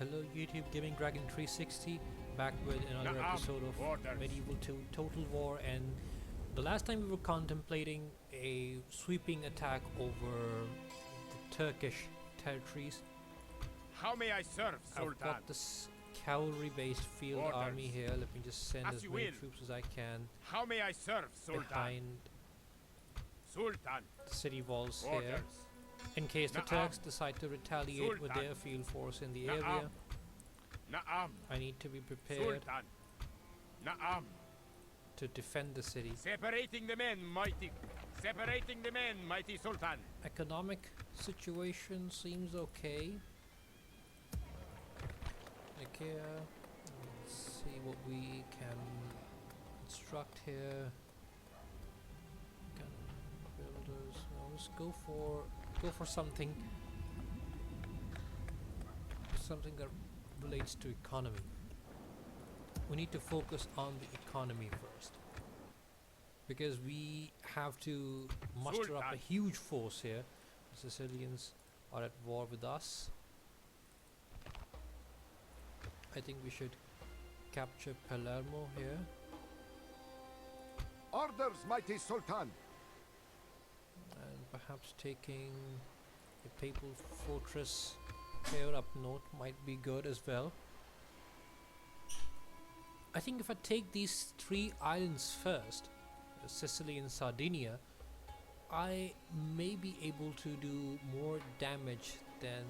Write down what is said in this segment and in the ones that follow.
Hello YouTube, Gaming Dragon 360, back with another episode of Medieval 2 Total War, and the last time we were contemplating a sweeping attack over the Turkish territories. How may I serve, Sultan? I've got this cavalry-based field army here. Let me just send as many troops as I can. How may I serve, Sultan? Behind Sultan. the city walls here, in case the Turks decide to retaliate with their field force in the area. I need to be prepared to defend the city. Separating the men, mighty. Separating the men, mighty Sultan. Economic situation seems okay. Ikea. Let's see what we can construct here. Builders. Well, let's go for something that relates to economy. We need to focus on the economy first, because we have to muster up a huge force here. The Sicilians are at war with us. I think we should capture Palermo here. Orders, mighty Sultan! And perhaps taking a papal fortress here up north might be good as well. I think if I take these three islands first, Sicily and Sardinia, I may be able to do more damage than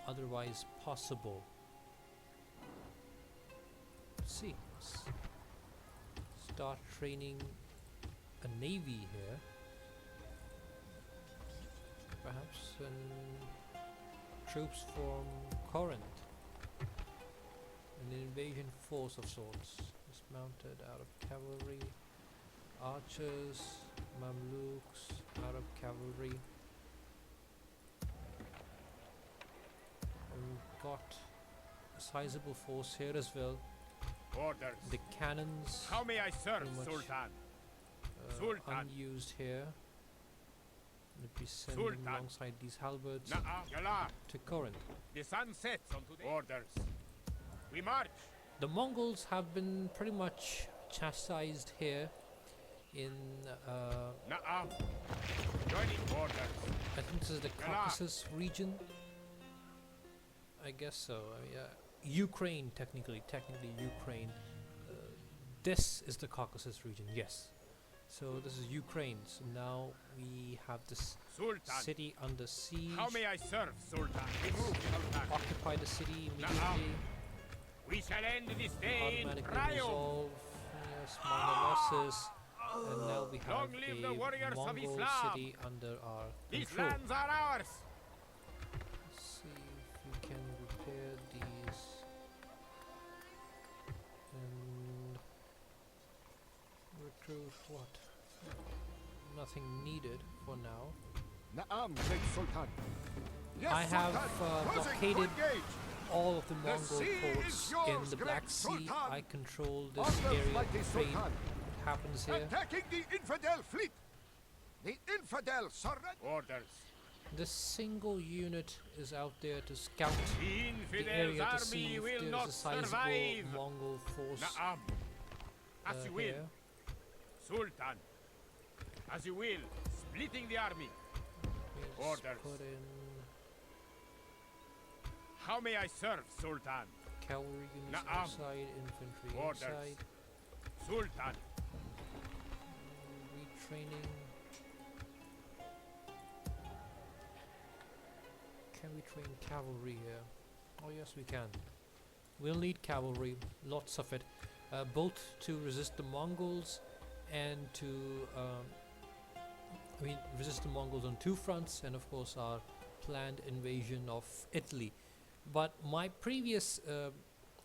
otherwise possible. Let's see. Let's start training a navy here. Perhaps troops from Corinth. An invasion force of sorts. Dismounted Arab cavalry. Archers, Mamluks, Arab cavalry. We've got a sizable force here as well. Orders. The cannons. How may I serve, Sultan? Sultan. Unused here. Let me send them alongside these halberds to Corinth. The sun sets on today. Orders. We march. The Mongols have been pretty much chastised here in Joining orders. I think this is the Caucasus region. I guess so. I mean, Ukraine, technically Ukraine. This is the Caucasus region, yes. So this is Ukraine. So now we have this city under siege. How may I serve, Sultan? Remove, Sultan. Occupy the city immediately. We shall end this day in Automatically triumph. resolve. Yes, minor losses. And now we have Long live the warriors of Mongol Islam. city under our These control. lands are ours. Let's see if we can repair these. And recruit what? Nothing needed for now. Na'am, great Sultan. Yes, I have blockaded engage. all of the Mongol ports in the Black Sea. I control this area of trade. What happens here? Attacking the infidel fleet. The infidel surrender. Orders. This single unit is out there to scout The the infidels' area to army see if will there's not a sizable survive. Mongol force As you will, here. Sultan. As you will, splitting the army. Let's Orders. put in How may I serve, Sultan? cavalry units outside, infantry Orders. inside. Sultan. Retraining. Can we train cavalry here? Oh yes, we can. We'll need cavalry, lots of it, both to resist the Mongols and to resist the Mongols on two fronts, and of course our planned invasion of Italy. But my previous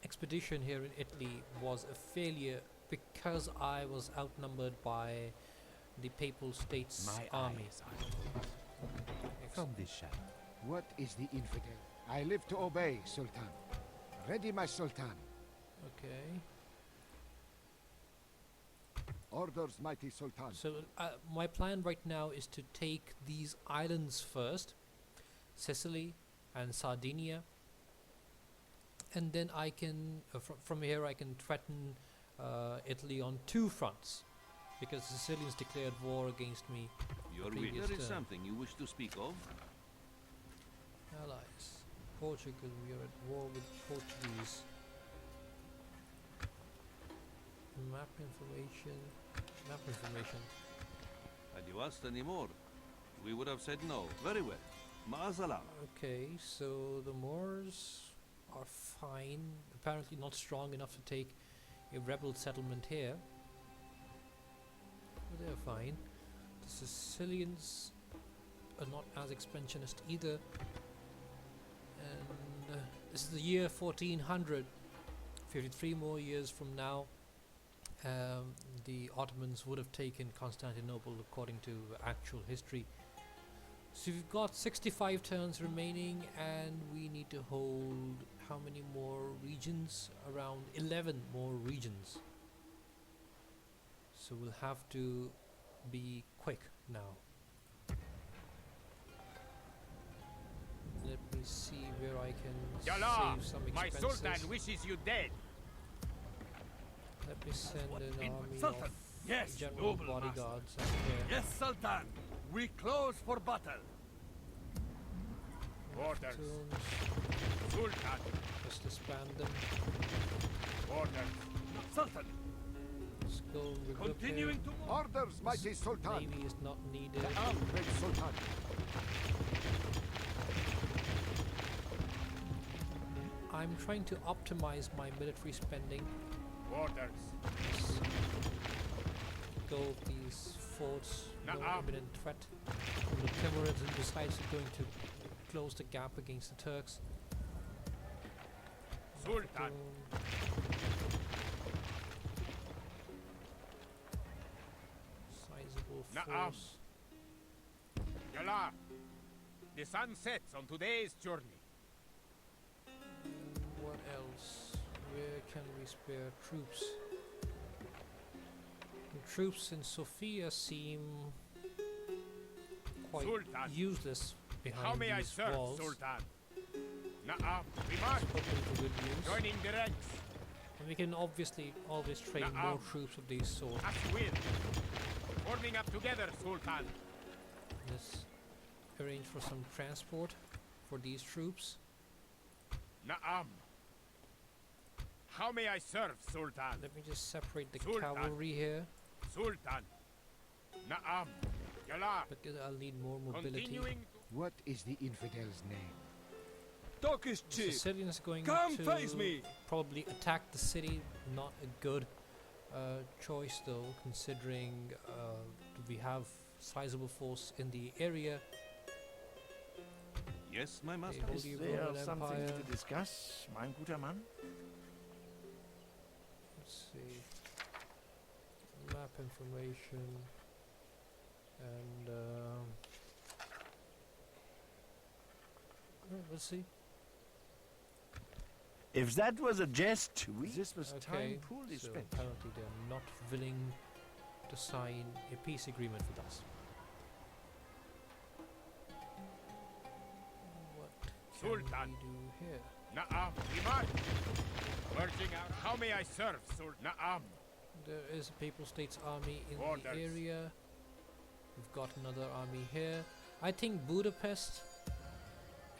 expedition here in Italy was a failure because I was outnumbered by the Papal States army. From this shadow. What is the infidel? I live to obey, Sultan. Ready, my Sultan. Okay. Orders, mighty Sultan. So my plan right now is to take these islands first, Sicily and Sardinia, and then I can from here I can threaten Italy on 2 fronts, because the Sicilians declared war against me. Your Previous will. There is turn. something you wish to speak of? Allies. Portugal, we are at war with Portuguese. Map information. Map information. Had you asked any more, we would have said no. Very well. Ma'asalam. Okay, so the Moors are fine. Apparently not strong enough to take a rebel settlement here. But they're fine. The Sicilians are not as expansionist either. And this is the year 1400. 53 more years from now, the Ottomans would have taken Constantinople according to actual history. So we've got 65 turns remaining, and we need to hold how many more regions? Around 11 more regions. So we'll have to be quick now. Let me see where I can Yalla! save some My expenses. Sultan wishes you dead. Let me send what an in army Sultan? of Yes, general noble bodyguards up here. Yes, Sultan. We close for battle. Orders. Platoons, Sultan. just disband them. Orders. Sultan. Let's go regroup Continuing to move. Orders, mighty Sultan. Navy is not needed. Great Sultan. I'm trying to optimize my military spending. Orders. Let's go with these forts, no Na'am. imminent threat from the Timurids, and besides they're going to close the gap against the Turks. Sultan. Platoon. Sizable Na'am. force. Yalla. The sun sets on today's journey. What else? Where can we spare troops? The troops in Sofia seem quite Sultan. useless behind How may I these serve, walls. Sultan? Na'am. We march. Hopefully for good use. Joining the ranks. And we can obviously always train more Na'am. troops of these sorts. As you will. Forming up together, Sultan. Let's arrange for some transport for these troops. Na'am. How may I serve, Sultan? Let me just separate the Sultan. cavalry here, Sultan. Na'am. Yalla. because I'll need more mobility. Continuing What is the infidel's name? Talk is The cheap. Sicilians going Come to face me. probably attack the city. Not a good choice though, considering we have sizable force in the area. Yes, my The master. Holy Roman Empire. discuss, mein guter Mann? Let's see. Map information. And let's see. If that was a jest, this was Okay, time poorly so spent. apparently they're not willing to sign a peace agreement with us. What can Sultan. we do here? Na'am. We march. Merging out. How may I serve, Sultan? Na'am. There is a Papal States army in Orders. the area. We've got another army here. I think Budapest,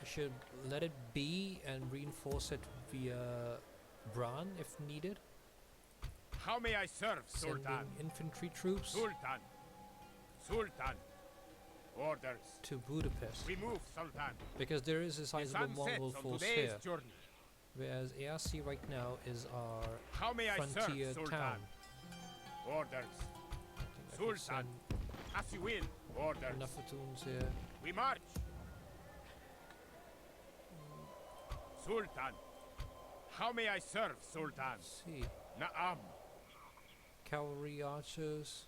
we should let it be and reinforce it via Bran if needed. How may I serve, Sultan? Sending infantry troops Sultan. Sultan. Orders. to Budapest, We move, Sultan. because there is a The sizable sun sets Mongol on force today's here, journey. whereas ARC right now is our How may I serve, frontier Sultan? town. Orders. I think I could Sultan. send As you will. Orders. enough platoons here. We march. Sultan. How may I serve, Sultan? Let's see. Na'am. Cavalry archers.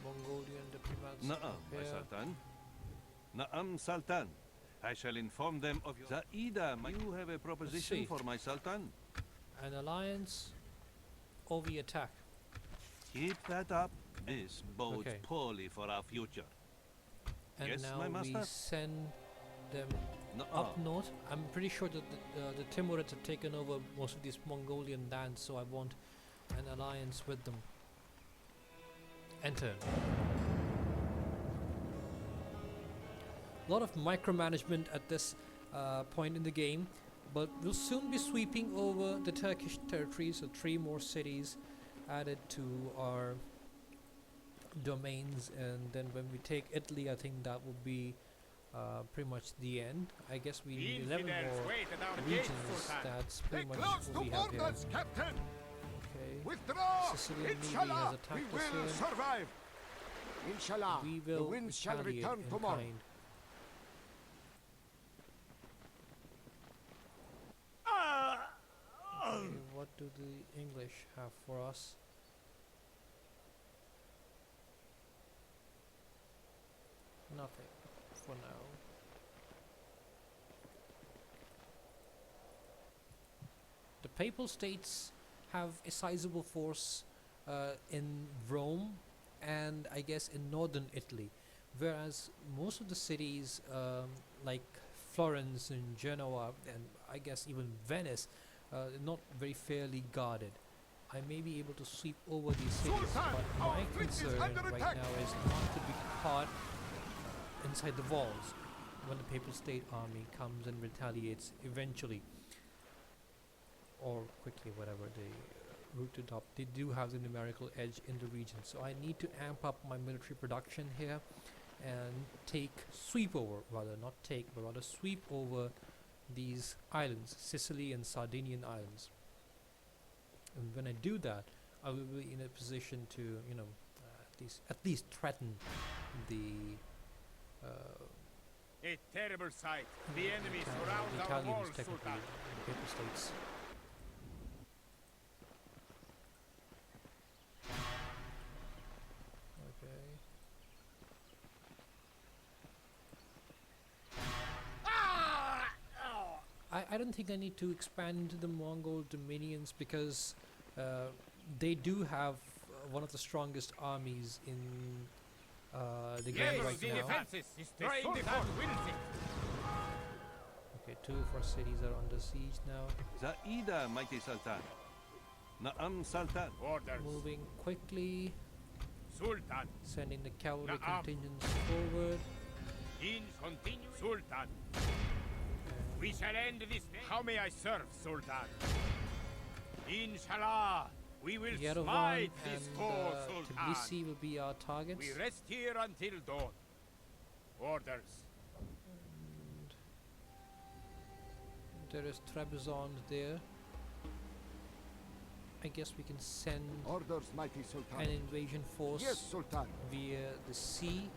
Mongolian diplomats. Na'am, up my here. Sultan. Na'am, Sultan. I shall inform them of your... Zaida, you have a proposition see. for my Sultan? An alliance or we attack. Keep that up. This bodes Okay. poorly for our future. And Yes, now my we master. send them Nuh-uh. up north. I'm pretty sure that the Timurids have taken over most of these Mongolian lands, so I want an alliance with them. Enter. A lot of micromanagement at this point in the game, but we'll soon be sweeping over the Turkish territory, so 3 more cities added to our domains, and then when we take Italy, I think that will be pretty much the end. I guess we need 11 Infidels more wait at our gates, regions. Sultan. That's Stay pretty much close what to we have here. borders, Captain! Okay. Withdraw! Sicily and Navy Inshallah, has we attacked us will here. survive! Inshallah, We the will winds shall retaliate return in tomorrow. kind. Okay, what do the English have for us? Nothing for now. The Papal States have a sizable force in Rome and I guess in northern Italy, whereas most of the cities like Florence and Genoa and I guess even Venice not very fairly guarded. I may be able to sweep over these cities, Sultan, but our my fleet is concern under right attack. now is not to be caught inside the walls when the Papal State army comes and retaliates eventually, or quickly, whatever they route to adopt. They do have the numerical edge in the region, so I need to amp up my military production here and sweep over, not take, but rather sweep over these islands, Sicily and Sardinian islands. And when I do that, I will be in a position to, you know, at least threaten the A terrible sight. The enemy the surrounds our Italians walls, technically, Sultan. the Papal States. Okay. I don't think I need to expand the Mongol dominions because they do have one of the strongest armies in the game right the now. defenses. Destroying the fort. Wills it. Okay, 2 of our cities are under siege now. Zaida, mighty Sultan. Na'am, Sultan. Orders. Moving quickly, Sultan. sending the cavalry Na'am. contingents forward. In continue. Sultan. We shall end this day. How may I serve, Sultan? Inshallah, we will Yerevan smite this and foe, Sultan. Tbilisi will be our targets. We rest here until dawn. Orders. And there is Trebizond there. I guess we can send Orders, mighty Sultan. an invasion force Yes, Sultan. via the sea.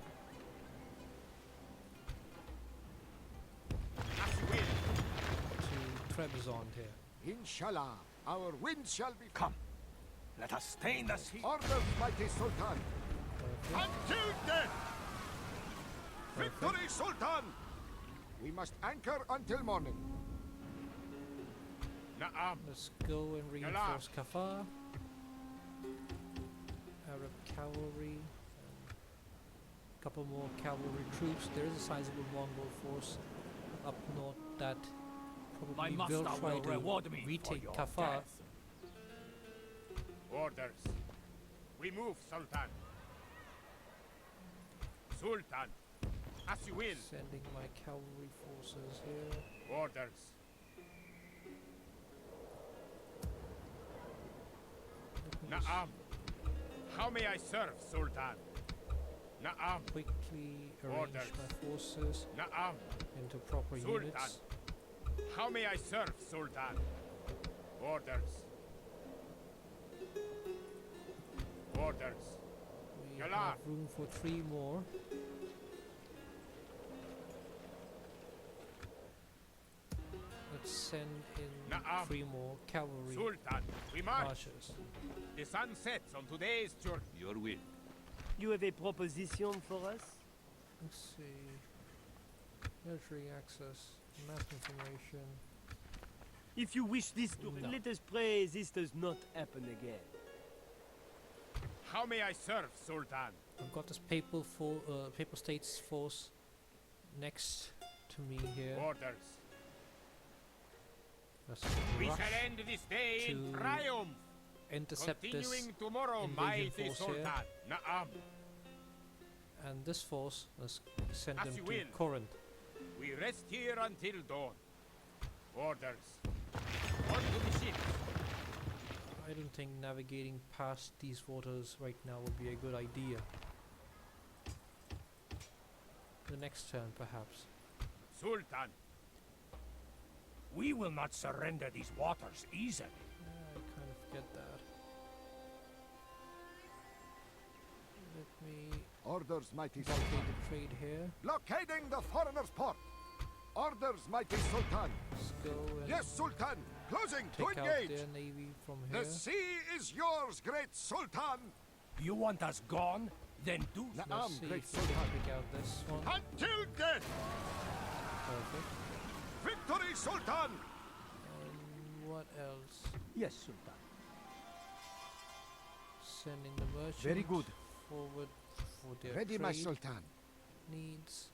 As you will. To Trebizond here. Inshallah, our winds shall be... Come, let us stay in the sea. Orders, mighty Sultan. Perfect. Until death! Perfect. Victory, Sultan! We must anchor until morning. Na'am. Let's go and reinforce Kafar. Arab cavalry. A couple more cavalry troops. There is a sizable Mongol force up north that My probably will master try will to reward me for retake your Kafar. death. Orders. We move, Sultan. Sultan. As you will. Sending my cavalry forces here. Orders. Let me just Na'am. How may I serve, Sultan? Na'am. quickly arrange Orders. my forces Na'am. into proper Sultan. units. How may I serve, Sultan? Orders. Orders. We Yalla. have room for 3 more. Let's send in Na'am. 3 more cavalry Sultan. We march. archers. The sun sets on today's journey. Your will. You have a proposition for us? Let's see. Military access, mass information. If you wish this to... No. Let us pray this does not happen again. How may I serve, Sultan? I've got this Papal States force next to to me here. Orders. Let's We rush shall end this day in to triumph. intercept this, Continuing tomorrow, invasion mighty force here. Sultan. Naam. and this force, let's send As them you to will. Corinth. We rest here until dawn. Orders. On to the ships. I don't think navigating past these waters right now would be a good idea. The next turn, perhaps. Sultan. We will not surrender these waters easily. Yeah, I kind of get that. Let me Orders, mighty blockade Sultan. the trade here. Blockading the foreigner's port. Orders, mighty Sultan. Let's go and Yes, Sultan. Closing to take out engage. their navy from here. The sea is yours, great Sultan. You want us gone? Then do so. Let's Naam, see great if we can Sultan. take out this one. Until death. Perfect. Victory, Sultan. And what else? Yes, Sultan. Sending the merchant Very good. forward for their Ready, trade my Sultan. needs.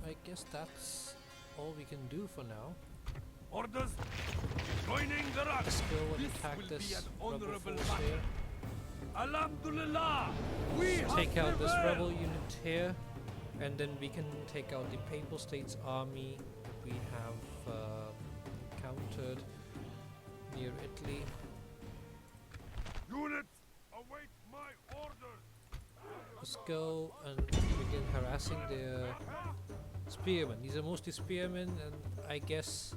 I guess that's all we can do for now. Orders. Joining the rush. Let's go and This attack will be this an rebel honorable force battle. here. Alhamdulillah. We have Take out this prevailed. rebel unit here, and then we can take out the Papal States army that we have encountered near Italy. Units, await my orders. Let's go and begin harassing the spearmen. These are mostly spearmen, and I guess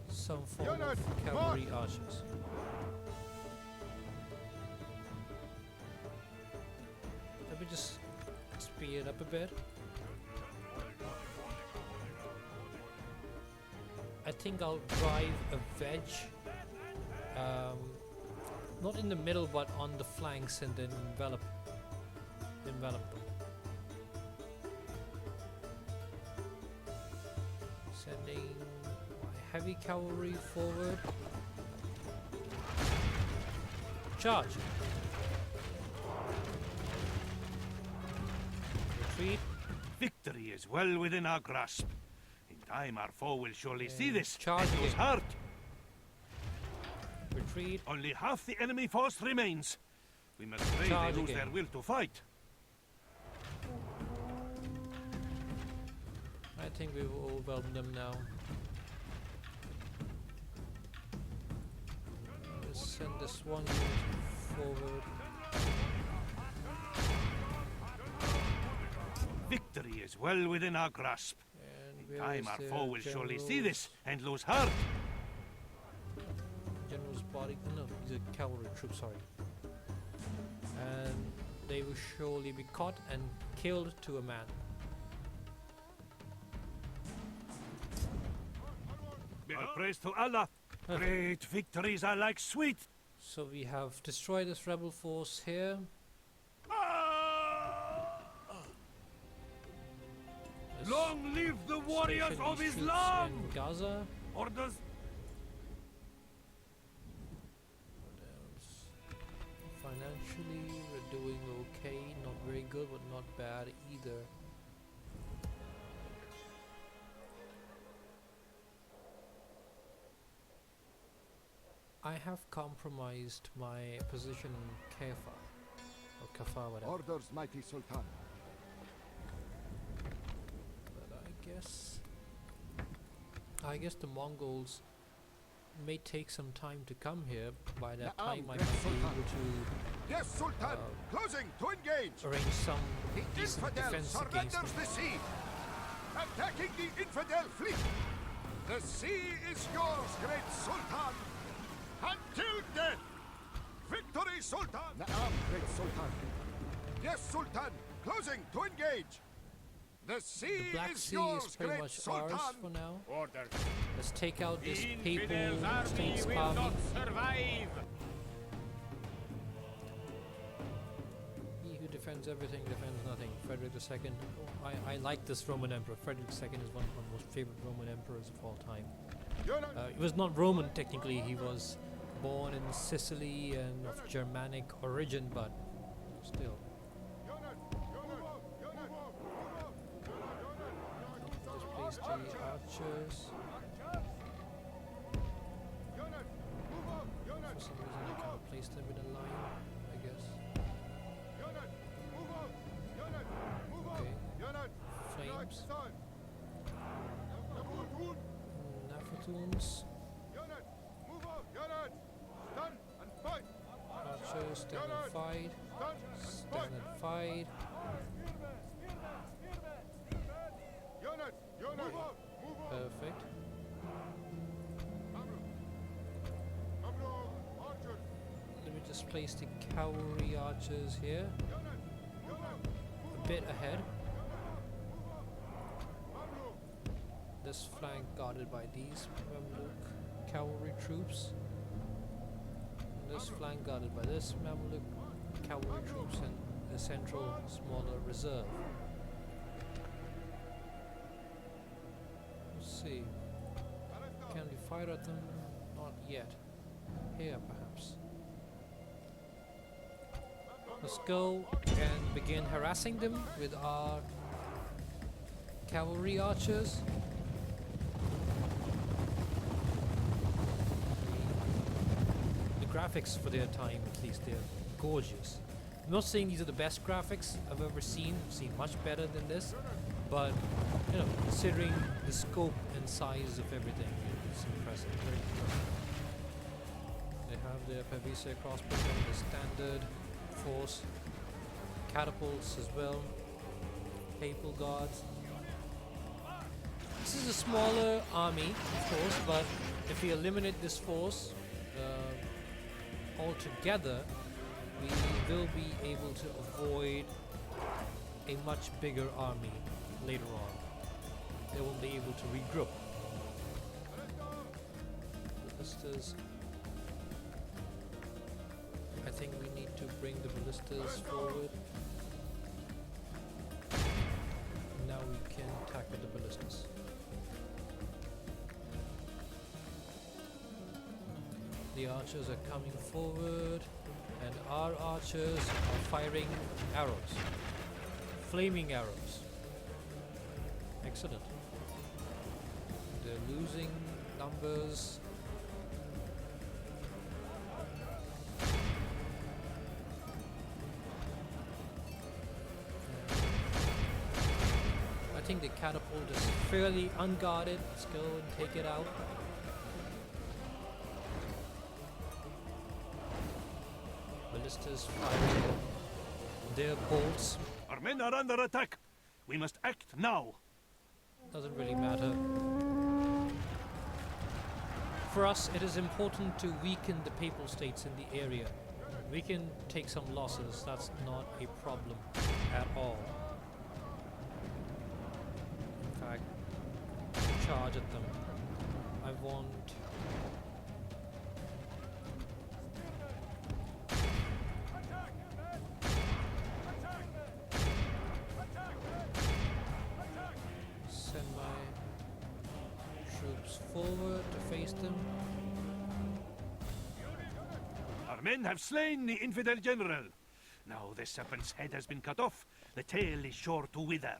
some form Unit, of cavalry archers. Let me just speed up a bit. I think I'll drive a wedge, not in the middle, but on the flanks, and then envelop them. Sending my heavy cavalry forward. Charge! Retreat. Victory is well within our grasp. In time, our foe will surely see And this charge and lose again. heart. Retreat. Only half the enemy force remains. We must pray Charge they lose again. their will to fight. I think we've overwhelmed them now. Let's send this one unit forward. Victory is well within our grasp. And In where time, is our their foe will surely see generals? this and lose heart. General's body. No, these are cavalry troops, sorry. And they will surely be caught and killed to a man. All praise to Allah. Great victories are like sweet. So we have destroyed this rebel force here. Let's Long live the warriors station of these troops Islam. in Gaza. Orders. What else? Financially, we're doing okay. Not very good, but not bad either. I have compromised my position in Kaffa, or Kaffa, whatever. Orders, mighty Sultan. But I guess the Mongols may take some time to come here. By that Naam, time, I great might be Sultan. able to Yes, Sultan. Closing to engage. arrange some The decent infidel defense against surrenders them. the sea. Attacking the infidel fleet. The sea is yours, great Sultan. Until death. Victory, Sultan. Naam, great Sultan. Yes, Sultan. Closing to engage. The sea The Black is Sea yours, is pretty great much Sultan. ours for now. Orders. Let's take out this The Papal infidels' army States will army. not survive. He who defends everything defends nothing. Frederick II. I like this Roman emperor. Frederick II is one of my most favorite Roman emperors of all time. He was not Roman technically. He was born in Sicily and of Germanic origin, but still. Just place the archers. For some reason I can't place them in a line, I guess. Okay. Flames. Nafatoons. Archers, stand and fight. Stand and fight. Perfect. Let me just place the cavalry archers here. A bit ahead. This flank guarded by these Mamluk cavalry troops. This flank guarded by this Mamluk cavalry troops and the central smaller reserve. Let's see. Can we fire at them? Not yet. Here perhaps. Let's go and begin harassing them with our cavalry archers. Graphics for their time, at least, they're gorgeous. I'm not saying these are the best graphics I've ever seen. I've seen much better than this, but you know, considering the scope and size of everything, it's impressive. Very impressive. They have their Pavise crossbow and the standard force, catapults as well, papal guards. This is a smaller army, of course, but if we eliminate this force altogether, we will be able to avoid a much bigger army later on. They won't be able to regroup. Ballistas. I think we need to bring the ballistas forward. Now we can attack with the ballistas. The archers are coming forward, and our archers are firing arrows. Flaming arrows. Excellent. They're losing numbers. I think the catapult is fairly unguarded. Let's go and take it out. Ballistas firing their bolts. Our men are under attack. We must act now. Doesn't really matter. For us, it is important to weaken the papal states in the area. We can take some losses. That's not a problem at all. In fact, charge at them. I want forward to face them. Our men have slain the infidel general. Now the serpent's head has been cut off. The tail is sure to wither.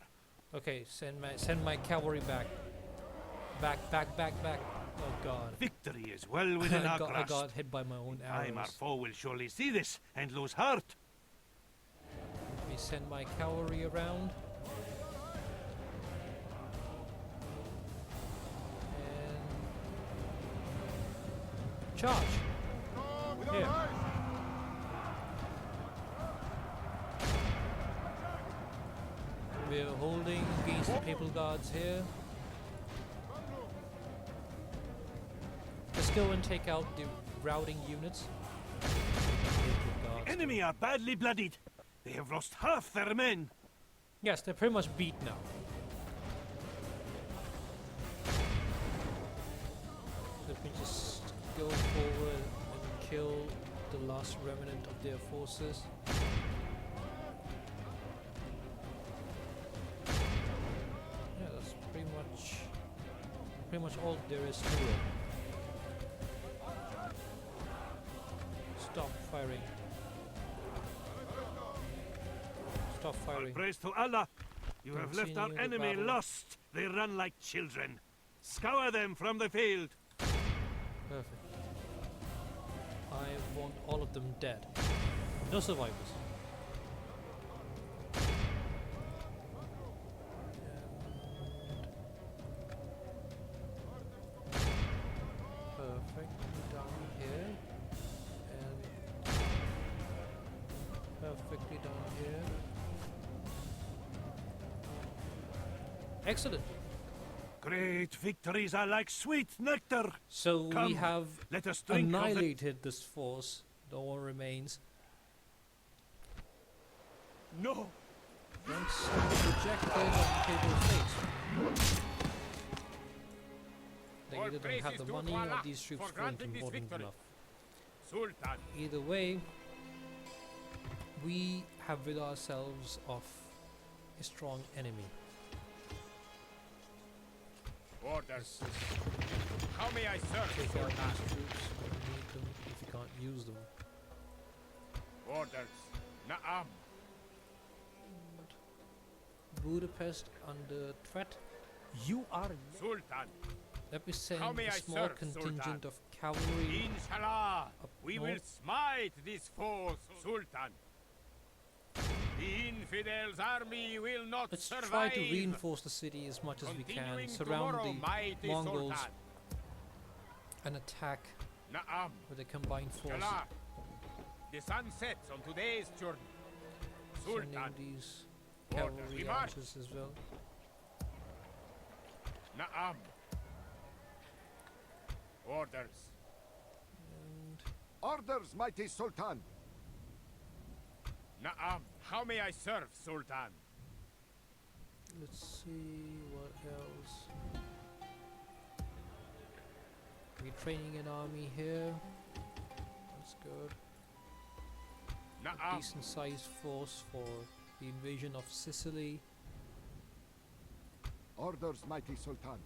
Okay, send my cavalry back. Back. Oh god. Victory is well within our grasp. I got hit by my own arrows. Our foe will surely see this and lose heart. Let me send my cavalry around. Charge! Here. We're holding against the papal guards here. Let's go and take out the routing units. The enemy are badly bloodied. They have lost half their men. Yes, they're pretty much beat now. Let me just go forward and kill the last remnant of their forces. Yeah, that's pretty much all there is to it. firing. Stop All firing. praise to Allah. You have left our Continue the enemy battle. lost. They run like children. Scour them from the field. Perfect. I want all of them dead. No survivors. Perfect. Down here. And perfectly down here. Excellent. Great victories are like sweet nectar. So we Come, have Let us drink of the... annihilated this force. No one remains. No! Once rejected on table fate. They All either don't praises have the to money or Allah these troops for weren't granting this important victory. enough. Sultan, Either way, we have rid ourselves of a strong enemy. orders. This is How may I serve, take out Sultan? these troops when you need them if you can't use them. Orders. Na'am. Budapest under threat. You are. Sultan. Let me send How may a I small serve, contingent Sultan? of cavalry. Inshallah, Up we will north. smite this foe, Sultan. The infidels' army will not Let's survive. try to reinforce the city as much as we can. Continuing Surround tomorrow, the mighty Mongols Sultan. and attack Na'am. with a combined force. Inshallah. The sun sets on today's journey. Sending Sultan. these Orders. cavalry We march. archers as well. Na'am. Orders. And Orders, mighty Sultan. Na'am. How may I serve, Sultan? let's see what else. We're training an army here. That's good. A Na'am. decent sized force for the invasion of Sicily. Orders, mighty Sultan.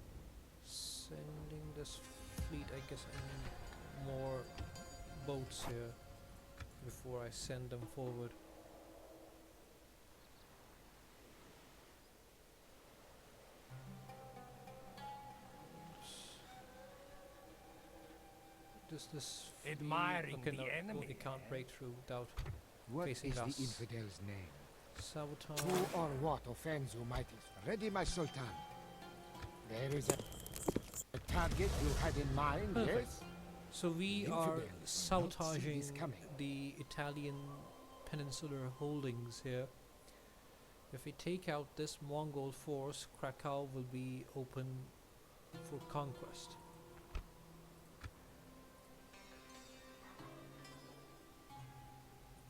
Sending this fleet, I guess I need more boats here before I send them forward. Does this fleet- Admiring okay, the no, enemy. it can't break through without What facing is us. the infidel's name? Sabotage. Who or what offends you, mighty? Ready, my Sultan. There is a target you had in mind, Perfect. yes? So we Infidels are will not see sabotaging this coming. the Italian peninsular holdings here. If we take out this Mongol force, Krakow will be open for conquest.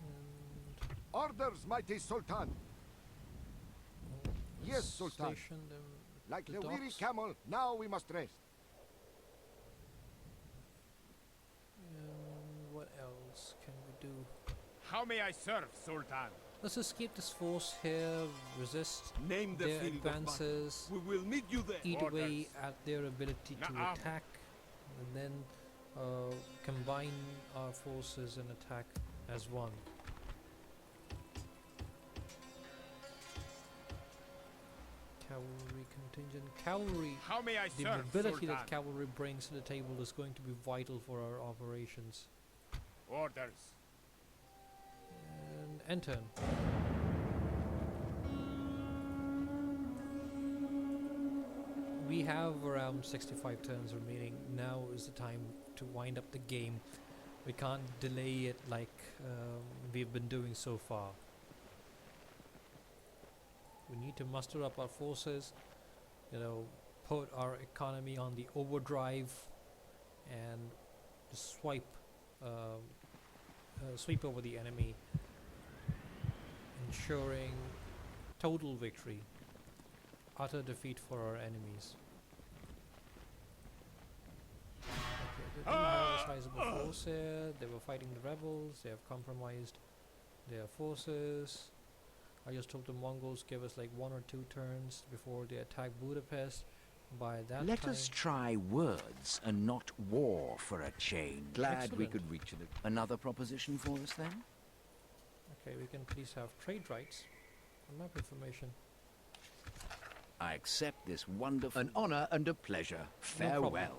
And Orders, mighty Sultan. Yes, Sultan. station them Like the the weary docks. camel, now we must rest. And what else can we do? How may I serve, Sultan? Let's escape this force here, resist Name the their field of battle. advances, We will meet you there. eat away Orders. at their ability to Na'am. attack, and then combine our forces and attack as one. Cavalry contingent. Cavalry, How may I the serve, mobility Sultan? that cavalry brings to the table is going to be vital for our operations. Orders. And end turn. We have around 65 turns remaining. Now is the time to wind up the game. We can't delay it like we've been doing so far. We need to muster up our forces, put our economy on the overdrive and just sweep over the enemy, ensuring total victory, utter defeat for our enemies. Okay, they do have a sizable force here. They were fighting the rebels. They have compromised their forces. I just hope the Mongols give us like 1 or 2 turns before they attack Budapest. By that Let time, us try words and not war for a change. Glad we Excellent. could reach it. Another proposition for us then? okay, we can please have trade rights and map information. I accept this wonderful... An honor and a pleasure. No problem. Farewell.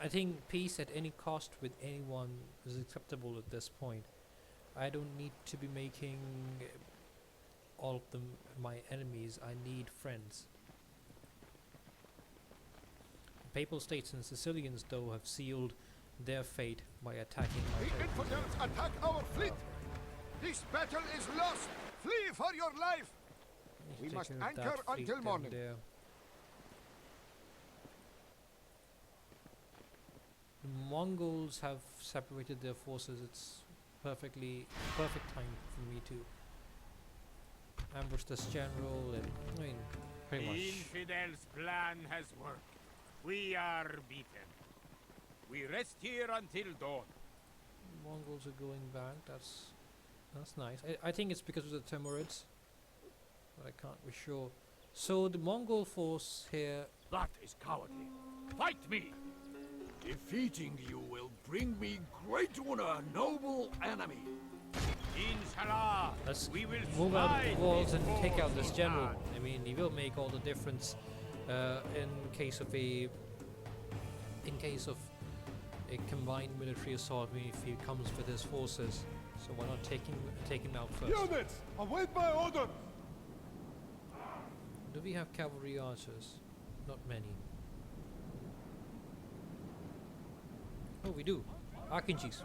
I think peace at any cost with anyone is acceptable at this point. I don't need to be making all of them my enemies. I need friends. Papal states and Sicilians, though, have sealed their fate by attacking my The territories. infidels attack our fleet! This battle is lost! Flee for your life! Need to We take must care of anchor that fleet until down morning. there. The Mongols have separated their forces. It's perfect time for me to ambush this general, and I mean, pretty The much. infidels' plan has worked. We are beaten. We rest here until dawn. Mongols are going back. That's nice. I think it's because of the Timurids, but I can't be sure. So the Mongol force here. That is cowardly. Fight me! Defeating you will bring me great honor, noble enemy. Inshallah, Let's we will move out of smite the walls this and take foe, out this general. Sultan. I mean, he will make all the difference in case of a combined military assault. I mean, if he comes with his forces, so why not take him out first? Units, await my order! Do we have cavalry archers? Not many. Oh, we do. Archangis.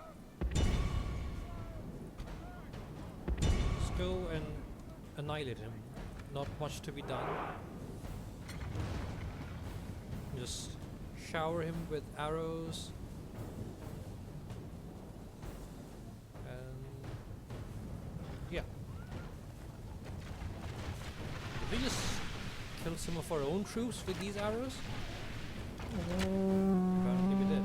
Let's go and annihilate him. Not much to be done. Just shower him with arrows. And yeah. Did we just kill some of our own troops with these arrows? Apparently we did.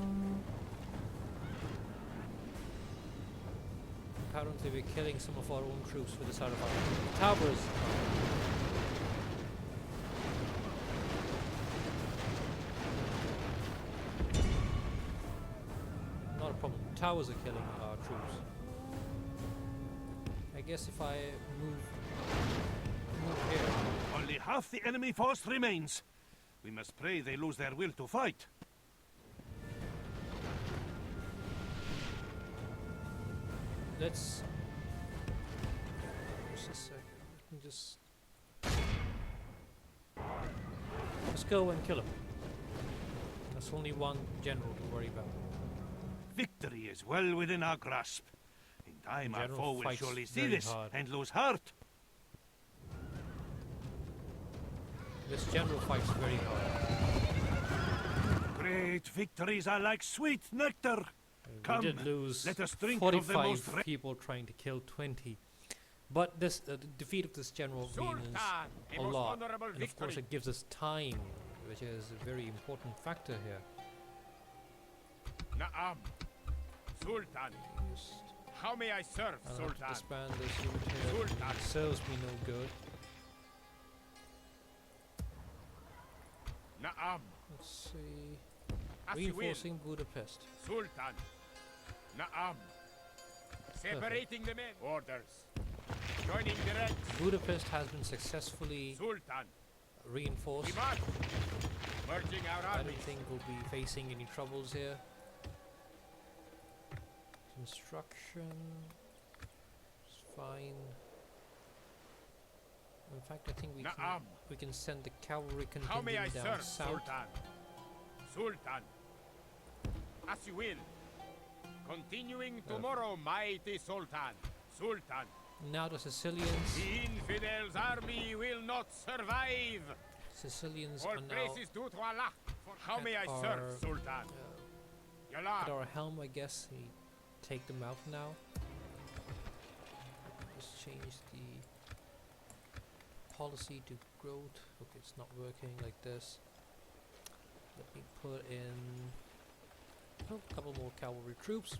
Apparently we're killing some of our own troops with this arrow. Towers. Not a problem. Towers are killing our troops. I guess if I move here. Only half the enemy force remains. We must pray they lose their will to fight. Let's just a second. Let me just let's go and kill him. There's only one general to worry about. Victory is well within our grasp. In time, our General foe will fights surely see very this hard. and lose heart. This general fights very hard. Great victories are like sweet nectar. Come, we did lose let us drink of the 45 most people trying to kill 20. But this the defeat of this general Sultan, means a a most lot. honorable And of course victory. it gives us time, which is a very important factor here. Naam. Sultan. Just How may I serve, I'll have to Sultan? disband this unit here. Sultan. It serves me no good. Naam. Let's see. As you will, Reinforcing Budapest. Sultan. Naam. Separating the men. Orders. Joining the ranks. Budapest has been successfully Sultan. reinforced. We march. Merging our I armies. don't think we'll be facing any troubles here. Construction is fine. In fact, I think Naam. we can send the cavalry How may I contingent down serve, south. Sultan? Sultan. As you will. Continuing tomorrow, mighty Sultan. Sultan. Now the Sicilians. The infidels' army will not survive. Sicilians All are now praises due to Allah. For how may I our, serve, Sultan? at Yalla. our helm, I guess. We take them out now. Just change the policy to growth. Okay, it's not working like this. Let me put in a couple more cavalry troops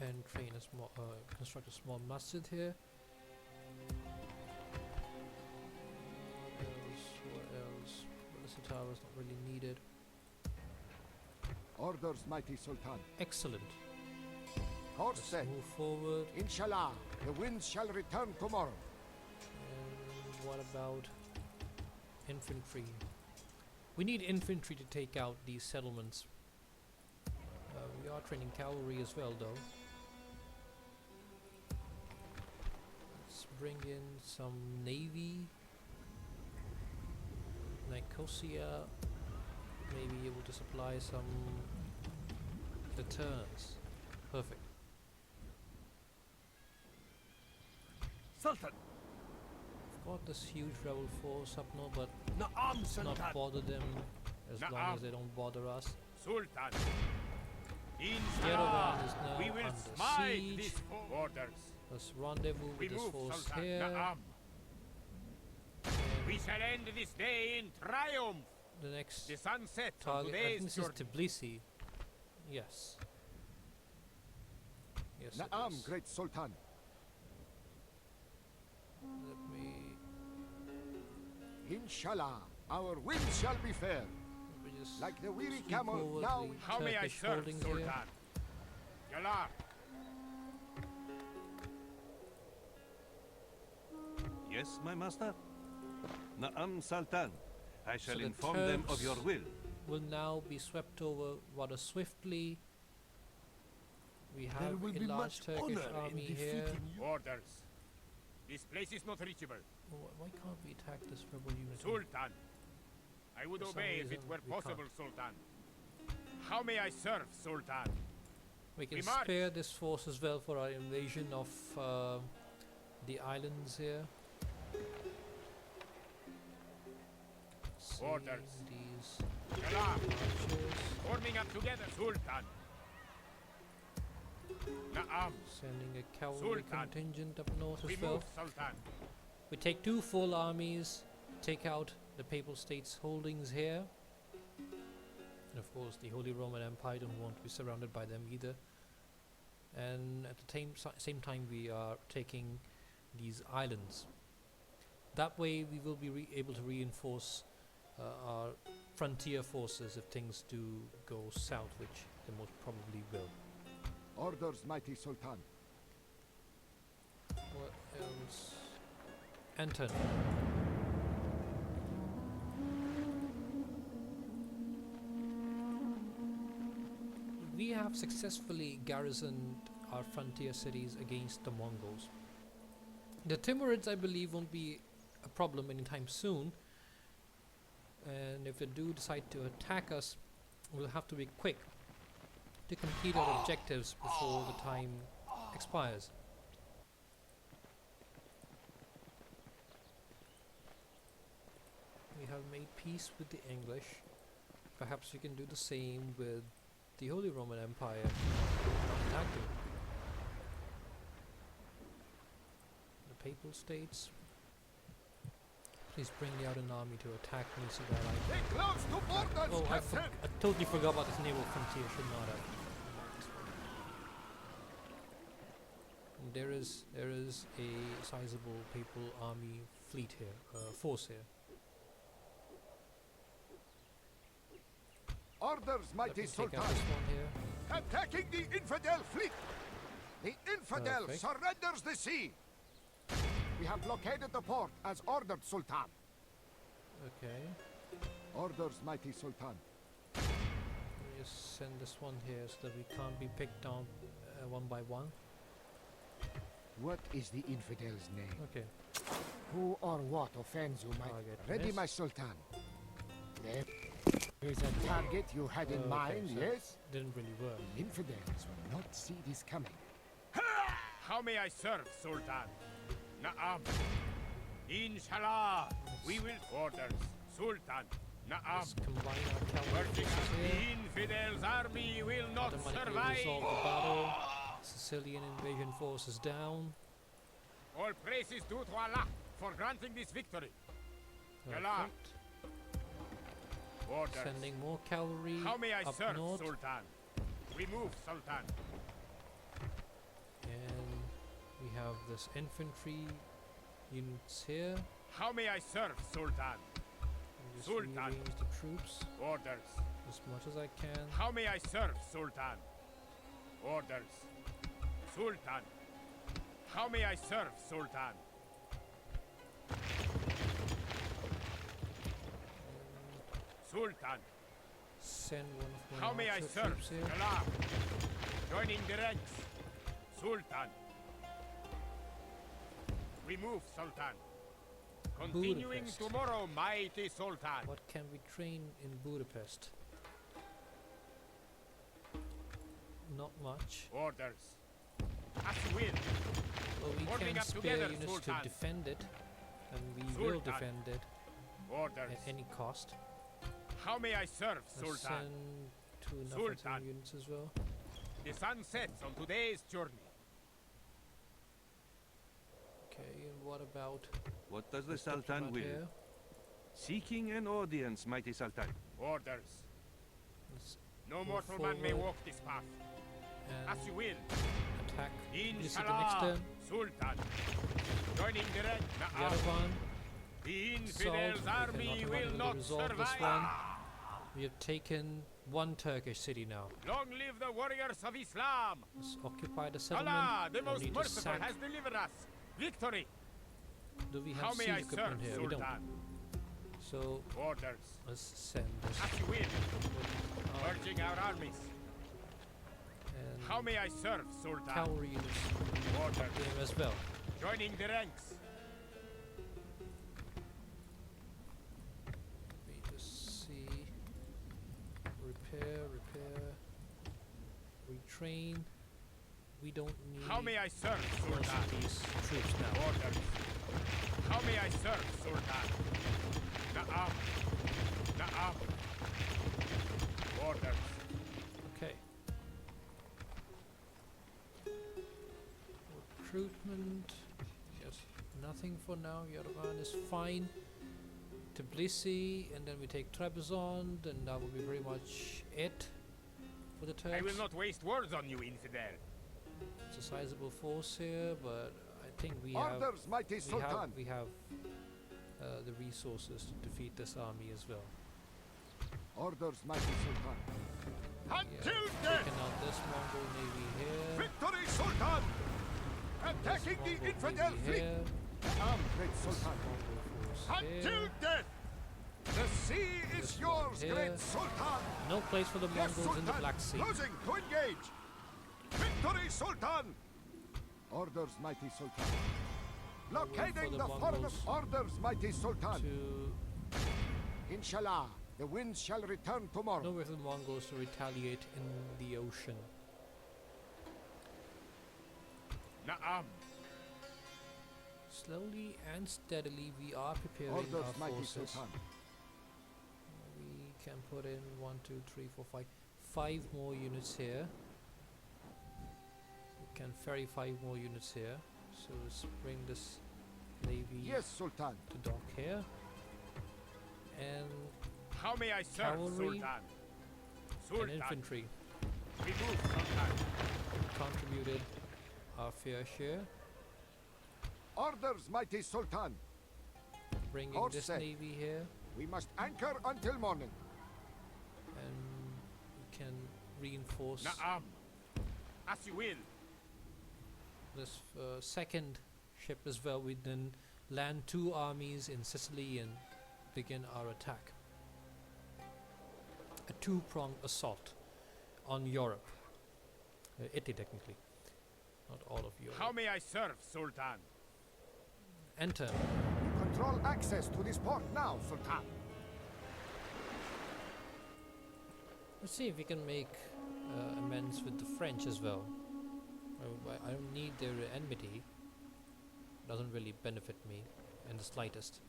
and train a small, construct a small masjid here. What else? What else? Well, this Castle towers not really needed. Orders, mighty Sultan. Excellent. Course Let's set. move forward. Inshallah, the winds shall return tomorrow. And what about infantry? We need infantry to take out these settlements. We are training cavalry as well, though. Let's bring in some navy. Nicosia may be able to supply some deterrence. Perfect. Sultan! We've got this huge rebel force up north, but Na'am, let's Sultan! not bother them as long Na'am. as they don't bother us. Sultan. Yerevan Inshallah, is now we will under smite siege. this orders. Let's rendezvous We with this move, force Sultan. here. Na'am. And We shall end this day in triumph. the next The sun sets on target, I think today's this is journey. Tbilisi. Yes. Yes, it Na'am, is. great Sultan. Let me Inshallah, our winds shall be fair. just Like the weary sweep camel, over now the How may I Turkish serve, holdings Sultan? here. Yalar. Yes, my master? Na'am, Sultan. I shall So the inform them of your Turks will. Will now be swept over rather swiftly. We There have will a be large much Turkish honor in army here. defeating you. Orders. This place is not reachable. Why can't we attack this rebel unit? Sultan. I would For some obey if it reason, were we possible, can't. Sultan. How may I serve, Sultan? We can We march. spare this force as well for our invasion of the islands here. See Orders. these Yalar. archers. Forming up together, Sultan. Na'am. Sending a cavalry Sultan. contingent up north We as well. move, Sultan. We take 2 full armies, take out the Papal States holdings here. And of course the Holy Roman Empire don't want to be surrounded by them either. And at the same time we are taking these islands. That way we will be able to reinforce our frontier forces if things do go south, which they most probably will. Orders, mighty Sultan. What else? Anton. We have successfully garrisoned our frontier cities against the Mongols. The Timurids, I believe, won't be a problem anytime soon. And if they do decide to attack us, we'll have to be quick to complete our objectives before the time expires. We have made peace with the English. Perhaps we can do the same with the Holy Roman Empire. Attack them. The Papal States. Please bring out an army to attack me so that I They close to borders, Oh, Captain! I totally forgot about this naval frontier. Should not have. And there is a sizable papal army fleet here, force here. Orders, Let me mighty take Sultan. out this one here. Attacking the infidel fleet! The infidel Perfect. surrenders the sea! We have blockaded the port as ordered, Sultan. Okay. Orders, mighty Sultan. Let me just send this one here so that we can't be picked on one by one. What is the infidel's name? Okay. Who or what offends you, my... Target Ready, missed. my Sultan. There is a target you had in Okay, mind, so yes? Didn't really work. The infidels will not see this coming. How may I serve, Sultan? Na'am. Inshallah, we will orders. Sultan. Na'am. Let's combine our cavalry Working forces up here. the infidels' army will not Automatically survive. resolve the battle. Sicilian invasion force is down. All praise is due to Allah for granting this victory. Yalar. Perfect. Orders. Sending more cavalry How may I up serve, north. Sultan? We move, Sultan. And we have this infantry units here. How may I serve, Sultan? And just Sultan. rearrange the troops Orders. as much as I can. How may I serve, Sultan? Orders. Sultan. How may I serve, Sultan? Sultan. Send one of my How may I archer serve? troops here. Salah. Joining the ranks. Sultan. We move, Sultan. Continuing Budapest. tomorrow, mighty Sultan. What can we train in Budapest? Not much. Orders. As you will. Well, we Forming can up spare together, units Sultan. to defend it, and we will Sultan. defend it Orders. at any cost. How may I serve, Let's Sultan? send two Sultan. infantry units as well. The sun sets on today's journey. Okay, and what about What does the this Sultan diplomat will? here? Seeking an audience, mighty Sultan. Orders. Let's No Move mortal man may forward. walk this path. As you and will. attack this is the next Inshallah, turn. Sultan. Joining the red. Na'am. Yerevan, The Assault. infidels' We army cannot will really not resolve survive. this one. We have taken one Turkish city now. Long live the warriors of Islam. Let's occupy the settlement. Allah, the We most need to merciful, sack. has delivered us. Victory. Do we How have may I siege serve, equipment here? We don't. Sultan? So Orders. let's send this As you will. army Urging our armies. and How may I serve, Sultan? cavalry units Orders. here as well. Joining the ranks. Let me just see. Repair. Retrain. We don't need How may I serve, most Sultan? of these troops now. Orders. How may I serve, Sultan? Na'am. Na'am. Orders. Okay. Recruitment. Yes. Nothing for now. Yerevan is fine. Tbilisi, and then we take Trebizond, and that will be pretty much it for the Turks. I will not waste words on you, infidel. It's a sizable force here, but I think we have Orders, mighty Sultan. we have the resources to defeat this army as well. Orders, mighty Sultan. We Until have death! taken out this Mongol navy here. Victory, Sultan! Attacking this the Mongol infidel navy fleet! here. Arm, great This Sultan. Mongol force Until here. death! The sea is This yours, one here. great Sultan! No place for the Yes, Mongols Sultan! in the Black Sea. Closing to engage! Victory, Sultan! Orders, mighty Sultan. I'll wait for Blockading the the foreign Mongols orders, mighty Sultan. to Inshallah, the winds shall return tomorrow. no way for the Mongols to retaliate in the ocean. Na'am. Slowly and steadily we are preparing Orders, our mighty forces. Sultan. We can put in 1, 2, 3, 4, 5. 5 more units here. We can ferry 5 more units here. So let's bring this navy Yes, Sultan. to dock here. And How may I serve, Cavalry Sultan? and Sultan. infantry We move, Sultan. contributed our fair share. Orders, mighty Sultan. Bringing All this set. navy here, We must anchor until morning. and we can reinforce Na'am. As you will. this second ship as well. We then land 2 armies in Sicily and begin our attack. A 2-pronged assault on Europe. Italy technically, not all of Europe. How may I serve, Sultan? Enter. You control access to this port now, Sultan. Let's see if we can make amends with the French as well. I don't need their enmity. Doesn't really benefit me in the slightest.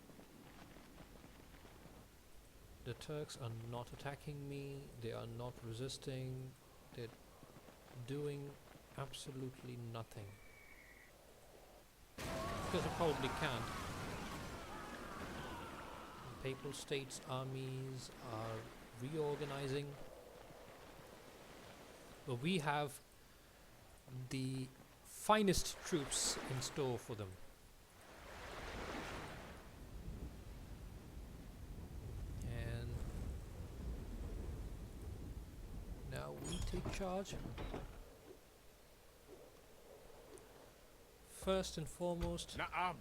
The Turks are not attacking me. They are not resisting. They're doing absolutely nothing. Because they probably can't. The Papal States armies are reorganizing. But we have the finest troops in store for them. charge. First and foremost, Na'am.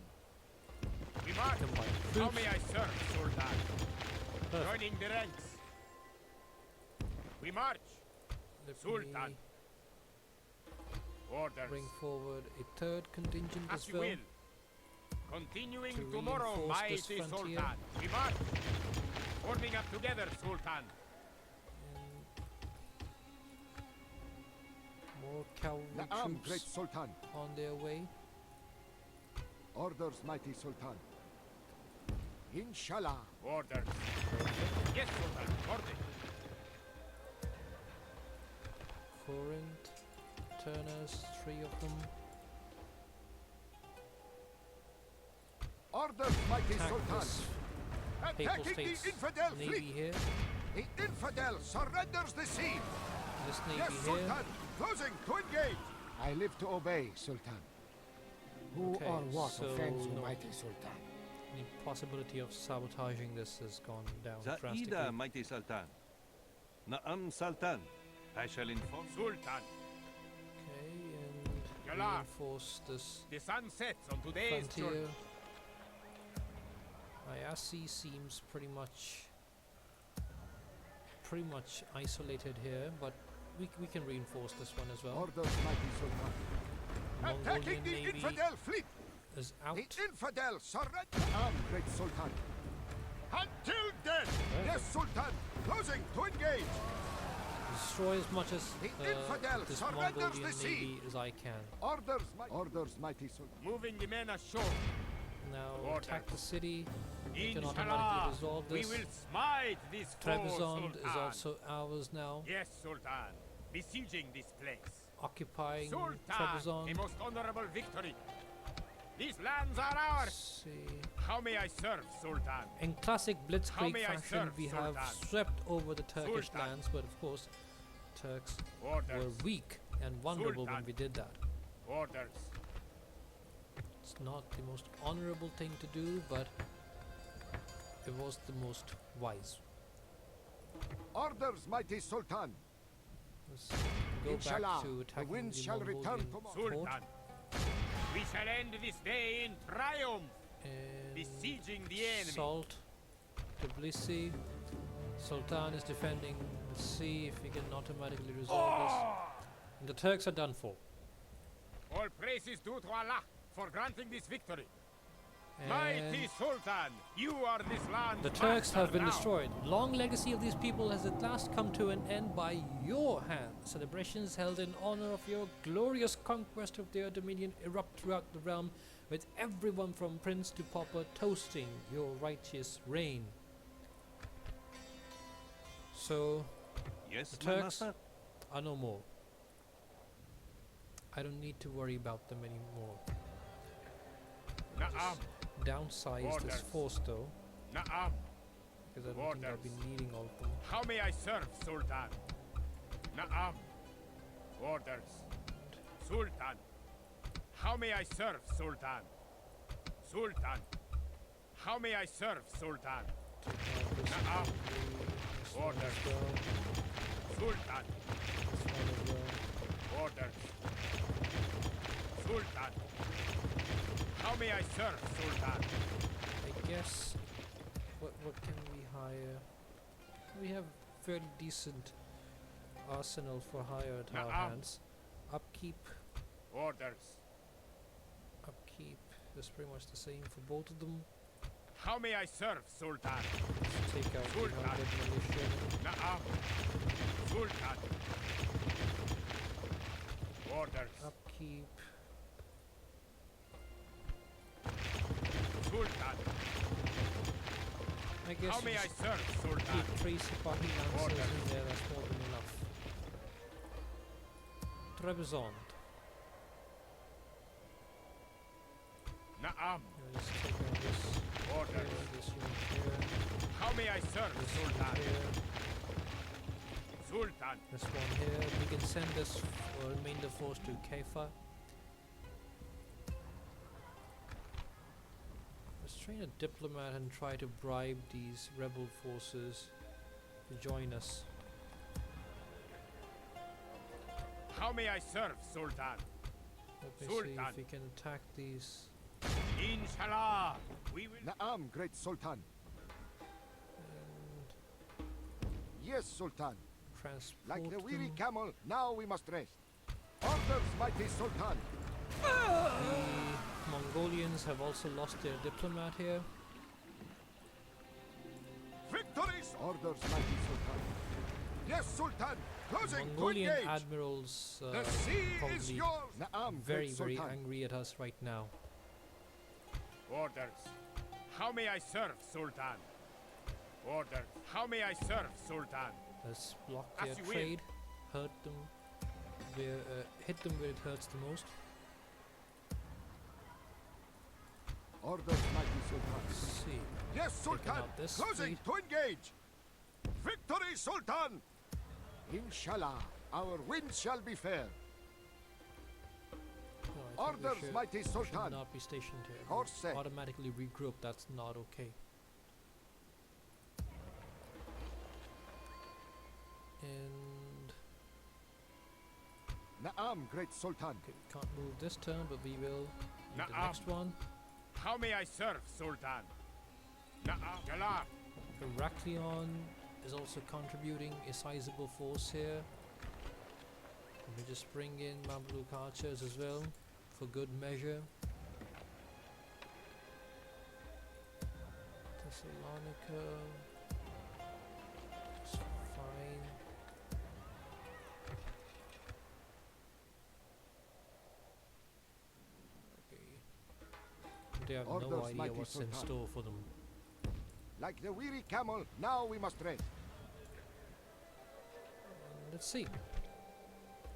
We march. combine How troops. may I serve, Sultan? Perfect. Joining the ranks. We march. Let Sultan. me Orders. bring forward a third contingent As as you well. will. Continuing to tomorrow, reinforce this mighty frontier. Sultan. We march. Forming up together, Sultan. And more cavalry Na'am, great troops Sultan. on their way. Orders, mighty Sultan. Inshallah. Orders. Yes, Sultan. Order. Corinth, Turners, 3 of them. Orders, mighty Attack Sultan. this Papal Attacking States the infidel navy fleet. here. The infidel surrenders the sea. This navy Yes, here. Sultan. Closing to engage. I live to obey, Sultan. Who Okay, or what so offends you, no. mighty Sultan? The possibility of sabotaging this has gone down drastically. Zaida, mighty Sultan. Na'am, Sultan. I shall inform. Sultan. Okay, and Yalla. reinforce this The sun sets on today's frontier. journey. Ayasi seems pretty much isolated here, but we can reinforce this one as well. Orders, mighty Sultan. Mongolian Attacking the navy infidel fleet. is out. The infidel surrender. Great Sultan. Until death. Yes, Sultan. Closing to engage. Destroy as much as The infidel this surrenders Mongolian the sea. navy as I can. Orders, mighty Sultan. Moving the men ashore. Now Orders. attack the city. We can Inshallah, automatically resolve we this. will smite this foe, Trebizond Sultan. is also ours now. Yes, Sultan. Besieging this place. Occupying Sultan, a Trebizond. most honorable victory. These lands are ours. Let's see. How may I serve, Sultan? In classic How Blitzkrieg may I fashion, serve, we have Sultan? swept over the Turkish Sultan. lands, but of course, Turks were Orders. weak and vulnerable when Sultan. we did that. Orders. It's not the most honorable thing to do, but it was the most wise. Orders, mighty Sultan. Let's go Inshallah, back to the attacking wind the shall return Mongolian tomorrow. fort Sultan. We shall end this day in triumph. and Besieging the enemy. Salt, Tbilisi. Sultan is defending. Let's see if we can automatically resolve this. And the Turks are done for. All praise is due to Allah for granting this victory. Mighty And Sultan, you are this land. the Turks have been now. destroyed. Long legacy of these people has at last come to an end by your hand. Celebrations held in honor of your glorious conquest of their dominion erupt throughout the realm, with everyone from prince to pauper toasting your righteous reign. So, Yes, the my Turks master. are no more. I don't need to worry about them anymore. Na'am, Downsize this Orders. force though, na'am. because I don't think I'll be Orders. needing all of them. How may I serve, Sultan? Na'am. Orders. Sultan. How may I serve, Sultan? Sultan. How may I serve, Sultan? This Na'am. this one Orders. as well. Sultan. This one as well. Orders. Sultan. How may I serve, Sultan? I guess what can we hire? We have fairly decent arsenal for hire at our Na'am. hands. Upkeep is pretty much the same for both of them. How may I serve, Sultan? Let's take out the Sultan. Mongol militia. Na'am. Sultan. Orders. Upkeep. Sultan. I guess How you may I just serve, Sultan? keep 3 Sipahi lancers Orders. in there, that's more than enough. Trebizond. Na'am. Let's take out this Orders. here, this unit here, How may I serve, this unit Sultan? here, Sultan. this one here. We can send this remainder force to Kaifa. Let's train a diplomat and try to bribe these rebel forces to join us. How may I serve, Sultan? Let me see Sultan. if we can attack these. Inshallah, we will. Naam, great Sultan. And Yes, Sultan. transport Like the weary them. camel, now we must rest. Orders, mighty Sultan. The Mongolians have also lost their diplomat here. Victories! Orders, mighty Sultan. Yes, Sultan. Closing to Mongolian engage. admirals The sea is probably yours. Naam, very, great very Sultan. angry at us right now. Orders. How may I serve, Sultan? Orders. How may I serve, Sultan? Let's block As their you will. trade, hurt them, where, hit them where it hurts the most. Orders, mighty Sultan. Let's see. Yes, Sultan. out this Closing fleet. to engage. Victory, Sultan. Inshallah, our winds shall be fair. No, I think we Orders, mighty should Sultan. not be stationed here. Course set. Automatically regroup. That's not okay. And Naam, great Sultan. okay, we can't move this turn, but we will in the Na'am. next one. How may I serve, Sultan? Na'am. Jalab. Heraklion is also contributing a sizable force here. Let me just bring in Mamluk archers as well for good measure. Thessalonica. It's fine. Okay. They have no Orders, idea mighty what's in Sultan. store for them. Like the weary camel, now we must rest. Let's see.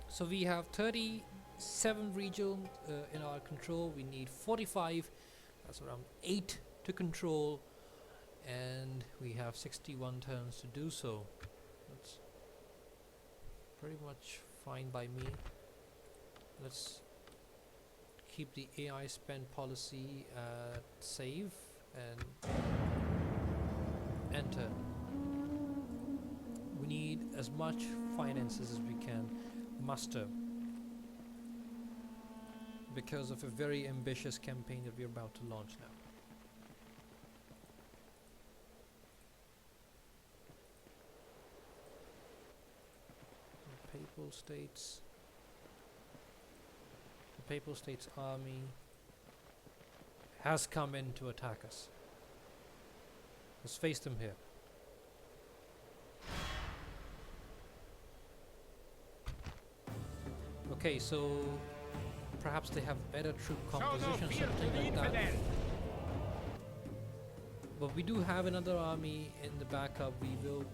So we have 37 regions in our control. We need 45. That's around 8 to control. And we have 61 turns to do so. That's pretty much fine by me. Let's keep the AI spend policy at save and enter. We need as much finances as we can muster because of a very ambitious campaign that we're about to launch now. The Papal States. The Papal States army has come in to attack us. Let's face them here. Okay, so perhaps they have better troop Show no composition, fear to something the like that. infidel. But we do have another army in the backup. We will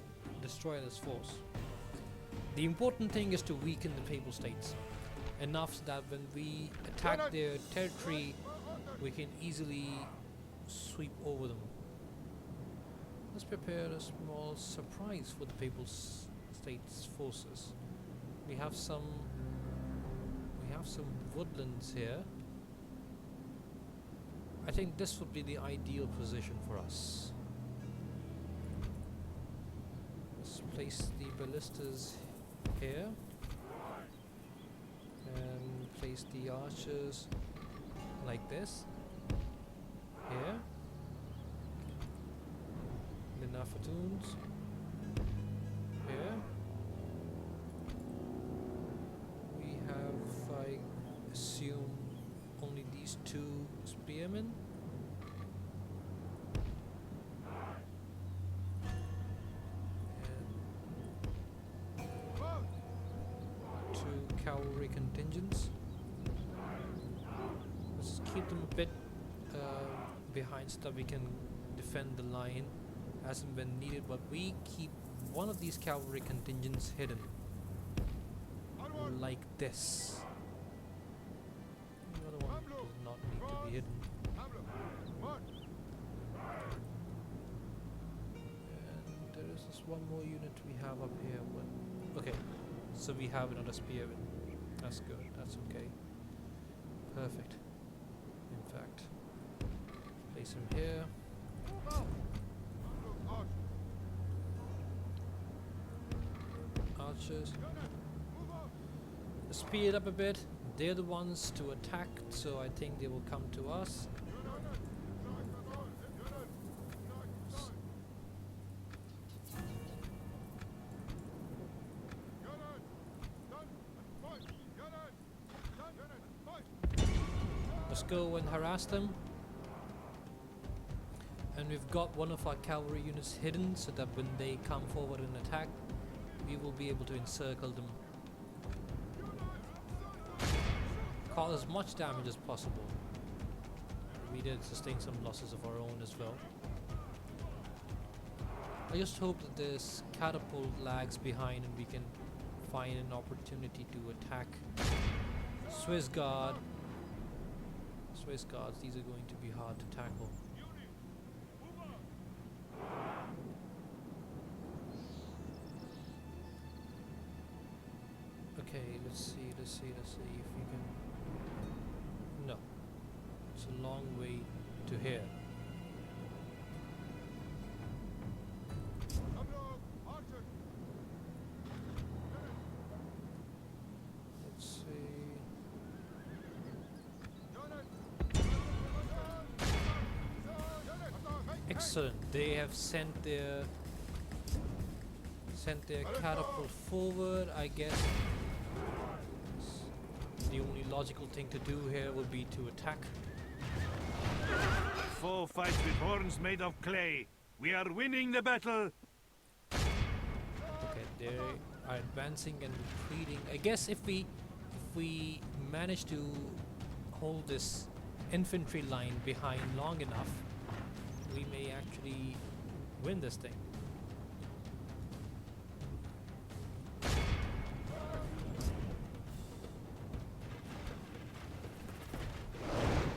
destroy this force. The important thing is to weaken the Papal States enough so that when we attack their territory, we can easily sweep over them. Let's prepare a small surprise for the Papal States forces. We have some woodlands here. I think this would be the ideal position for us. Let's place the ballistas here and place the archers like this here. The Nafatoons here. We have, I assume, only these two spearmen. And two cavalry contingents. Let's keep them a bit behind so that we can defend the line as and when needed, but we keep one of these cavalry contingents hidden like this. The other one does not need to be hidden. And there is this one more unit we have up here, but okay, so we have another spearman. That's good, that's okay. Perfect. In fact, place him here. Archers. speed it up a bit. They're the ones to attack, so I think they will come to us. Let's go and harass them. And we've got one of our cavalry units hidden so that when they come forward and attack, we will be able to encircle them. Cause as much damage as possible. We did sustain some losses of our own as well. I just hope that this catapult lags behind and we can find an opportunity to attack. Swiss Guard. Swiss Guards, these are going to be hard to tackle. Okay, let's see if we can... No. It's a long way to here. Let's see... Excellent. They have sent their catapult forward. I guess the only logical thing to do here would be to attack. Foe fights with horns made of clay. We are winning the battle. Okay, they are advancing and retreating. I guess if we manage to hold this infantry line behind long enough, we may actually win this thing.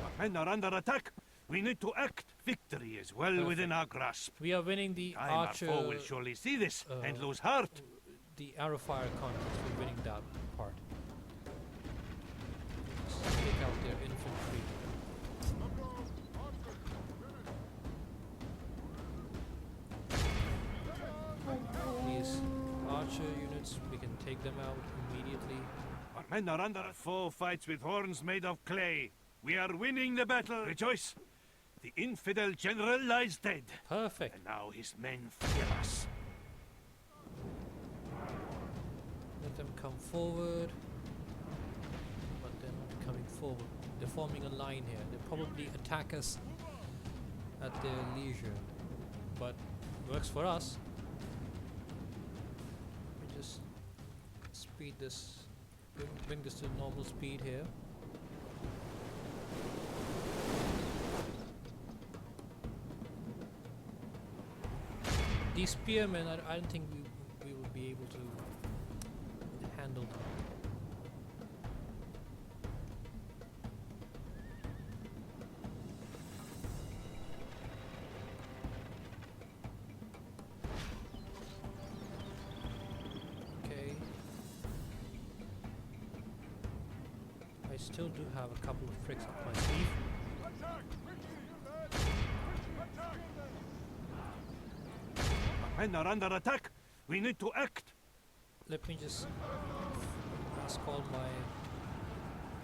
Our men are under attack. We need to act. Victory is well Perfect. within our grasp. We are winning the Time archer. our foe will surely see this and lose heart. The arrow fire contest. We're winning that part. Let's take out their infantry. These archer units, we can take them out immediately. Our men are under foe fights with horns made of clay. We are winning the battle. Rejoice! The infidel general lies dead. Perfect. And now his men fear us. Let them come forward. But they're not coming forward. They're forming a line here. They'll probably attack us at their leisure. But works for us. Let me just speed this, bring this to normal speed here. These spearmen, I don't think we will be able to handle them. Okay. I still do have a couple of tricks up my sleeve. Men are under attack. We need to act. Let me just ask all my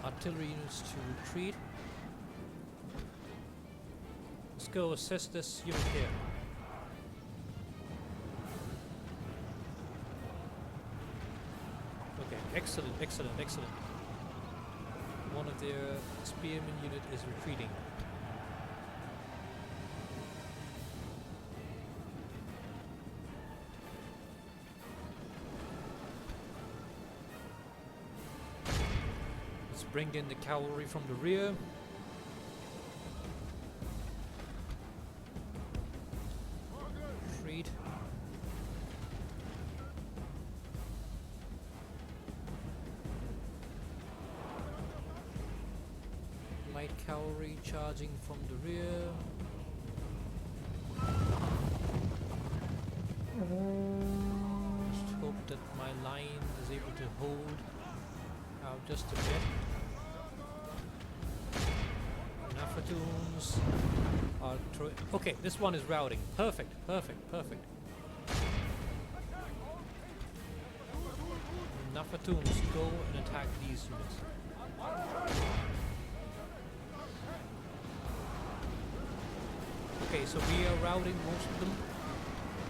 artillery units to retreat. Let's go assess this unit here. Okay, excellent, excellent, excellent. One of their spearmen unit is retreating. Bring in the cavalry from the rear. Retreat. Light cavalry charging from the rear. Just hope that my line is able to hold out just a bit. Platoons are okay, this one is routing. Perfect, perfect, perfect. Enough platoons, go and attack these units. Okay, so we are routing most of them.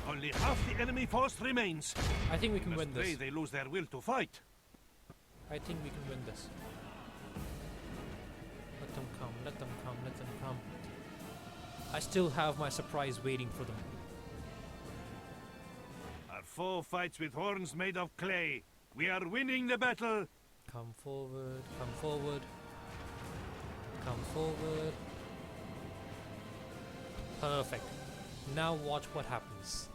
Only half the enemy force remains. I think we can Must win pray this. they lose their will to fight. I think we can win this. Let them come, let them come, let them come. I still have my surprise waiting for them. Our foe fights with horns made of clay. We are winning the battle. Come forward, come forward. Come forward. Perfect. Now watch what happens.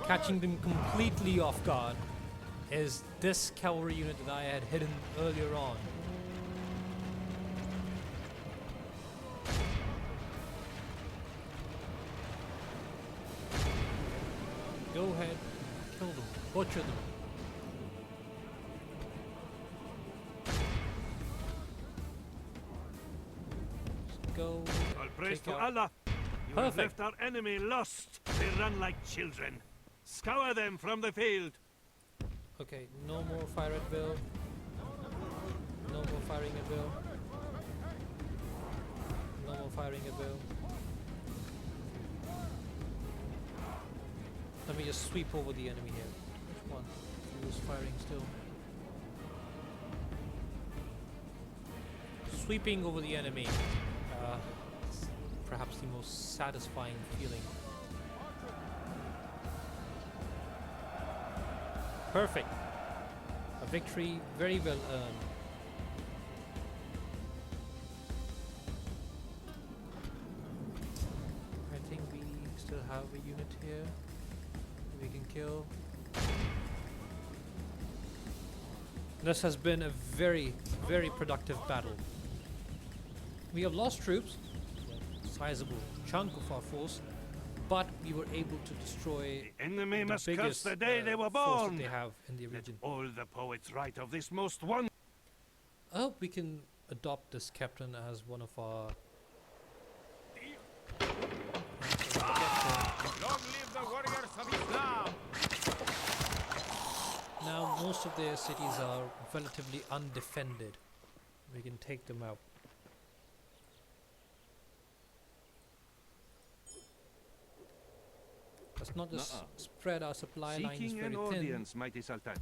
Catching them completely off guard is this cavalry unit that I had hidden earlier on. Go ahead, kill them, butcher them. Let's go. All praise take to out- Allah. You have Perfect. left our enemy lost. They run like children. Scour them from the field. Okay, no more fire at will. No more firing at will. No more firing at will. Let me just sweep over the enemy here. Which one? Who's firing still? Sweeping over the enemy. It's perhaps the most satisfying feeling. Perfect. A victory very well earned. I think we still have a unit here we can kill. This has been a very, very productive battle. We have lost troops, a sizable chunk of our force, but we were able to destroy The enemy the must curse biggest the day they were force that born. they have in the Let region. all the poets write of this most wonderful. I hope we can adopt this captain as one of our. Long live the warriors of Islam! Now most of their cities are relatively undefended. We can take them out. Let's not just spread our supply lines Seeking very an thin. audience, mighty Sultan.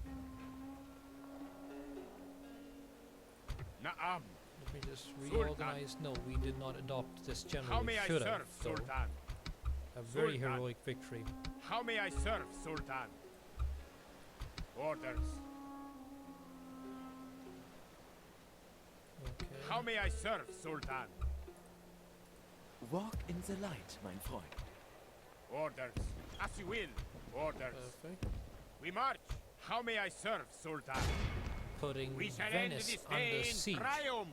Na'am. Let me just Sultan. reorganize. No, we did not adopt this general. How We may I should serve, have, though. Sultan? A very Sultan. heroic victory. How may I serve, Sultan? Orders. Okay. How may I serve, Sultan? Walk in the light, mein Freund. Orders. As you will. Orders. Perfect. We march. How may I serve, Sultan? Putting We shall end Venice this day under in siege. triumph.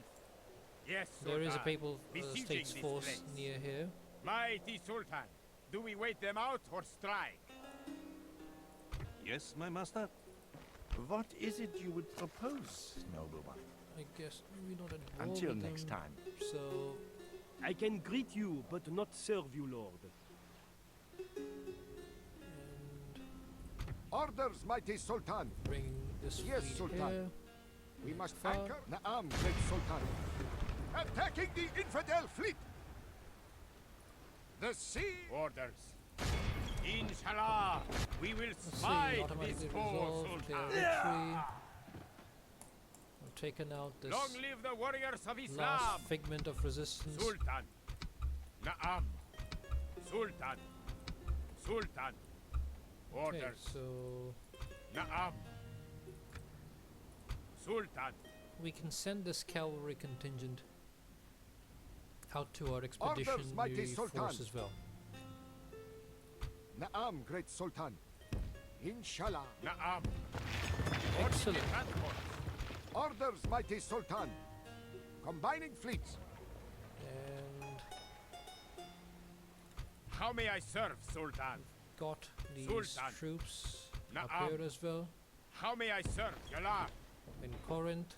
Yes, Sultan. There is a papal Besieging states this force place. near here. Mighty Sultan, do we wait them out or strike? Yes, my master. What is it you would propose, noble one? I guess we not at war Until with next them, time. So I can greet you, but not serve you, Lord. and Orders, mighty Sultan. bring this Yes, fleet Sultan. here. We must Far. anchor. Na'am, great Sultan. Attacking the infidel fleet. The sea. Orders. Inshallah, we will Let's see, smite this automatically foe, resolved their Sultan. victory. We've taken out this Long live the warriors of Islam. last figment of resistance. Sultan. Na'am. Sultan. Sultan. Okay, Orders. so Na'am. Sultan. we can send this cavalry contingent out to our expeditionary mighty Sultan. force as well. Na'am, great Sultan. Inshallah. Na'am. Excellent. Transport. Orders, mighty Sultan. Combining fleets. And How may I serve, Sultan? got these Sultan. troops up Na'am. here as well. How may I serve, Yalah? In Corinth.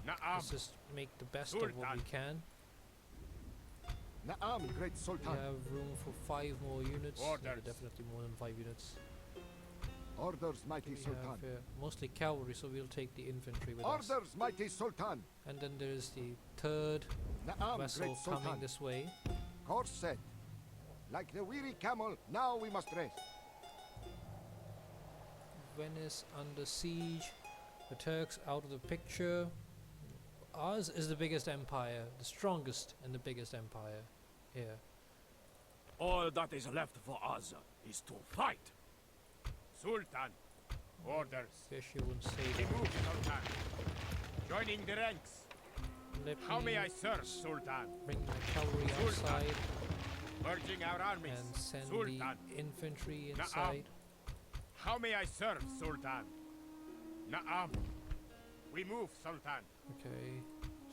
Na'am. Let's just make the best of what we Sultan. can. Na'am, great We Sultan. have room for 5 more units. Orders. Definitely more than 5 units. Orders, mighty We Sultan. have mostly cavalry, so we'll take the infantry with us. Orders, mighty Sultan. And then there is the third Naam, vessel great Sultan. coming this way. Course set. Like the weary camel, now we must rest. Venice under siege. The Turks out of the picture. Ours is the biggest empire, the strongest and the biggest empire here. All that is left for us is to fight. Sultan. Orders. Guess you wouldn't say We that. move, Sultan. Joining the ranks. Let How me may I serve, Sultan? bring my cavalry Sultan. outside Merging our armies. and send Sultan. the infantry Na'am. inside. How may I serve, Sultan? Naam. We move, Sultan. Okay.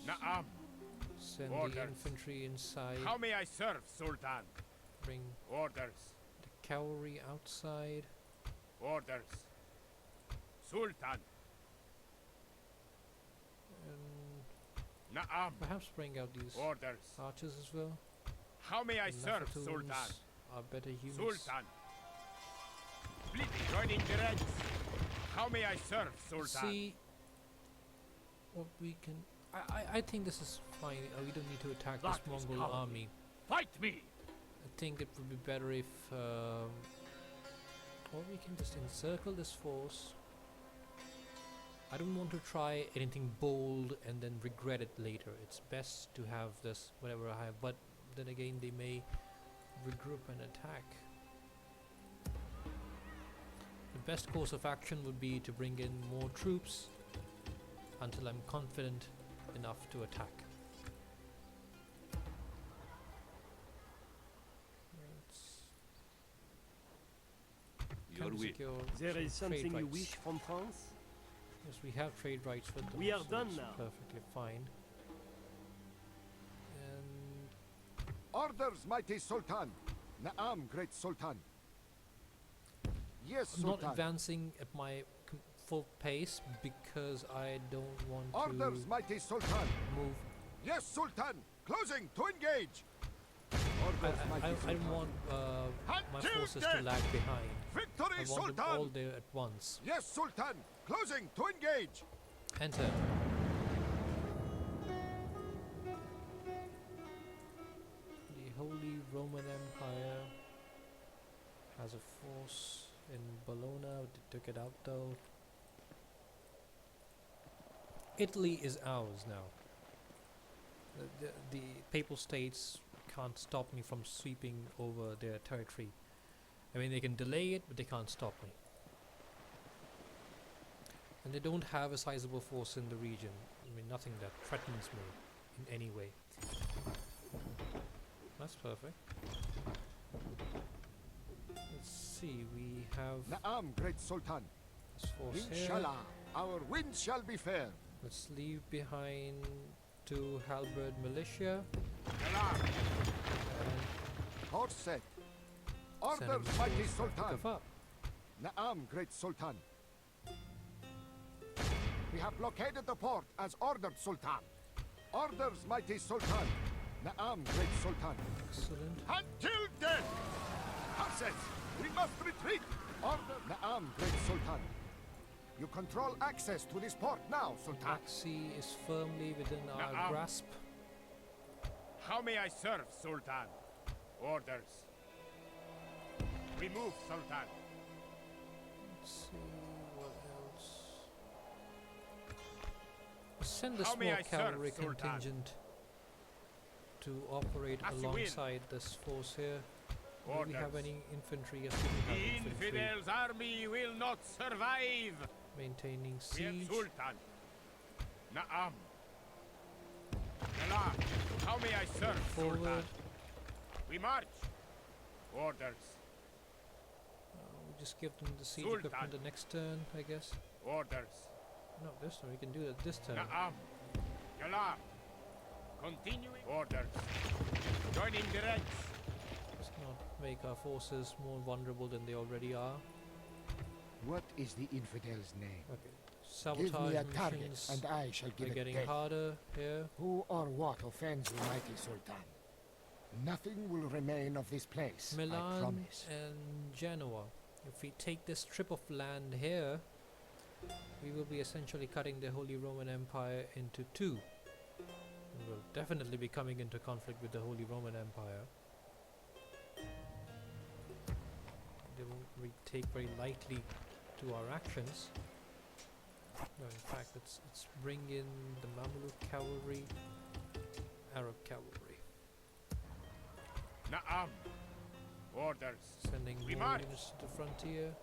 Naam. Send Orders. the infantry inside. How may I serve, Sultan? Bring Orders. the cavalry outside. Orders. Sultan. And Naam. perhaps bring out these Orders. archers as well. How may I The serve, Nafatoons Sultan? are better units. Sultan. Split. Joining the ranks. How may I serve, Sultan? See what we can. I think this is fine. We don't need to attack this That is Mongol cowardly. army. Fight me! I think it would be better if, or we can just encircle this force. I don't want to try anything bold and then regret it later. It's best to have this whatever I have, but then again they may regroup and attack. The best course of action would be to bring in more troops until I'm confident enough to attack. Your will. Secure There is trade something you rights. wish from France? Yes, we have trade rights with them. We are so done it's now. Perfectly fine. And Orders, mighty Sultan. Naam, great Sultan. Yes, I'm not Sultan. advancing at my full pace because I don't want Orders, to mighty Sultan. move. Yes, Sultan. Closing to engage. Orders, mighty I Sultan. don't want my Until forces to death. lag behind. Victory, I want them all Sultan. there at once. Yes, Sultan. Closing to engage. Enter. The Holy Roman Empire has a force in Bologna. They took it out though. Italy is ours now. The Papal States can't stop me from sweeping over their territory. I mean, they can delay it, but they can't stop me. And they don't have a sizable force in the region. I mean, nothing that threatens me in any way. That's perfect. Let's see, we have Naam, great Sultan. this force here. Inshallah, our wind shall be fair. Let's leave behind 2 halberd militia. Salam. And Horse set. send them Orders, mighty force to Sultan. pick up. Naam, great Sultan. We have blockaded the port as ordered, Sultan. Orders, mighty Sultan. Naam, great Sultan. Excellent. Until death! Horses, we must retreat. Order, Naam, great Sultan. You control access to this port now, Sultan. Black Sea is firmly within our Na'am. grasp. How may I serve, Sultan? Orders. We move, Sultan. Let's see what else. Send a How may small I serve, cavalry Sultan? contingent to operate As you will. alongside this force here. Do we have Orders. any infantry? Yes, we do have The infantry. infidels' army will not survive. Maintaining We have siege. Sultan. Naam. Salam. How may I serve, Sultan? Forward. We march. Orders. We just give them the siege Sultan. equipment the next turn, I guess. Orders. No, this turn. We can do it this turn. Naam. Salam. Continuing. Orders. Joining the ranks. Let's not make our forces more vulnerable than they already are. What is the infidel's name? Okay. Give Sabotage me a target, missions and I shall give are it getting death. harder here. Who or what offends the mighty Sultan? Nothing will remain of this place, I Milan promise. and Genoa If we take this strip of land here, we will be essentially cutting the Holy Roman Empire into two. We will definitely be coming into conflict with the Holy Roman Empire. They won't take very lightly to our actions. No, in fact, let's bring in the Mamluk cavalry, Arab cavalry. Na'am. Orders. Sending We more march. units to the frontier.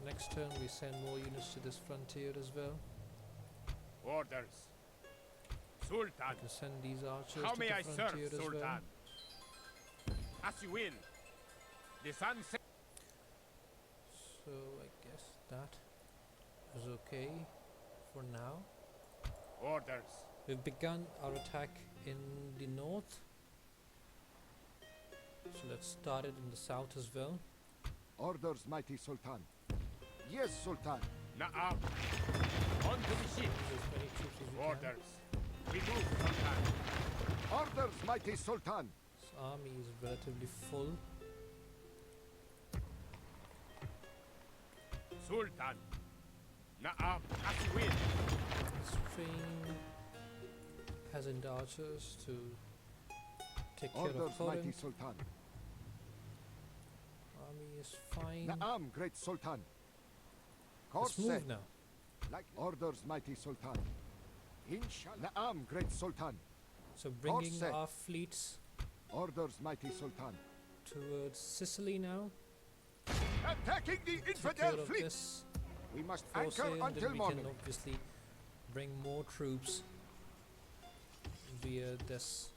Next turn we send more units to this frontier as well. Orders. Sultan. We can send these archers How to may the I serve, frontier as Sultan? well. As you will. The sun sets. So I guess that is okay for now. Orders. We've begun our attack in the north. So let's start it in the south as well. Orders, mighty Sultan. Yes, Sultan. Na'am. On to the ship. As many troops as we can. Orders. We move, Sultan. Orders, mighty Sultan. This army is relatively full. Sultan. Na'am. As you will. Let's train peasant archers to take care Orders, of mighty Corinth. Sultan. Army is fine. Na'am, great Sultan. Let's Course move set. now. Like orders, mighty Sultan. Inshallah. Na'am, great Sultan. So bringing set. our fleets Orders, mighty Sultan. towards Sicily now. Attacking the Take care infidel of fleet. this We must force anchor in, until then we morning. can obviously bring more troops via this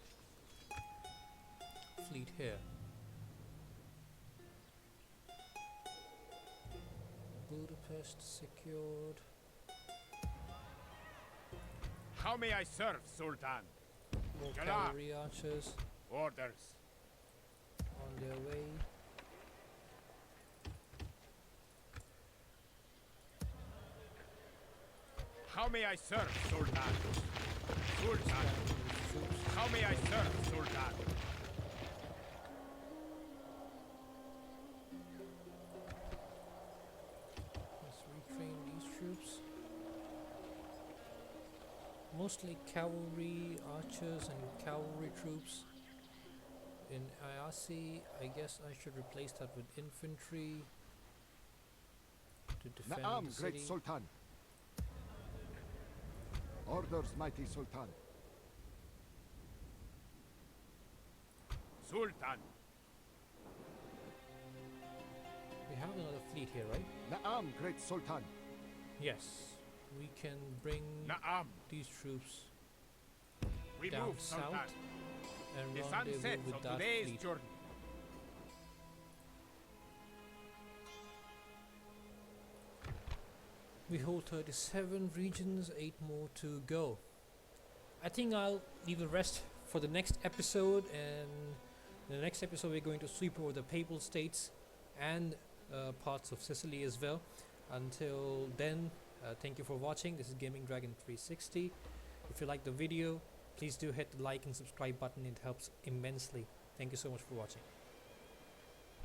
fleet here. Budapest secured. How may I serve, Sultan? More Jala. cavalry archers Orders. on their way. How may I serve, Sultan? Sultan. Expanding these troops. How may I serve, Sultan? Let's retrain these troops. Mostly cavalry archers and cavalry troops. In Ayasi, I guess I should replace that with infantry to defend Na'am, the great city. Sultan. Orders, mighty Sultan. Sultan. We have another fleet here, right? Na'am, great Sultan. Yes. We can bring Na'am. these troops We down move, south Sultan. and The sun rendezvous sets with on that today's fleet. journey. We hold 37 regions, 8 more to go. I think I'll leave the rest for the next episode, and in the next episode we're going to sweep over the Papal States and parts of Sicily as well. Until then, thank you for watching. This is Gaming Dragon 360. If you like the video, please do hit the like and subscribe button. It helps immensely. Thank you so much for watching.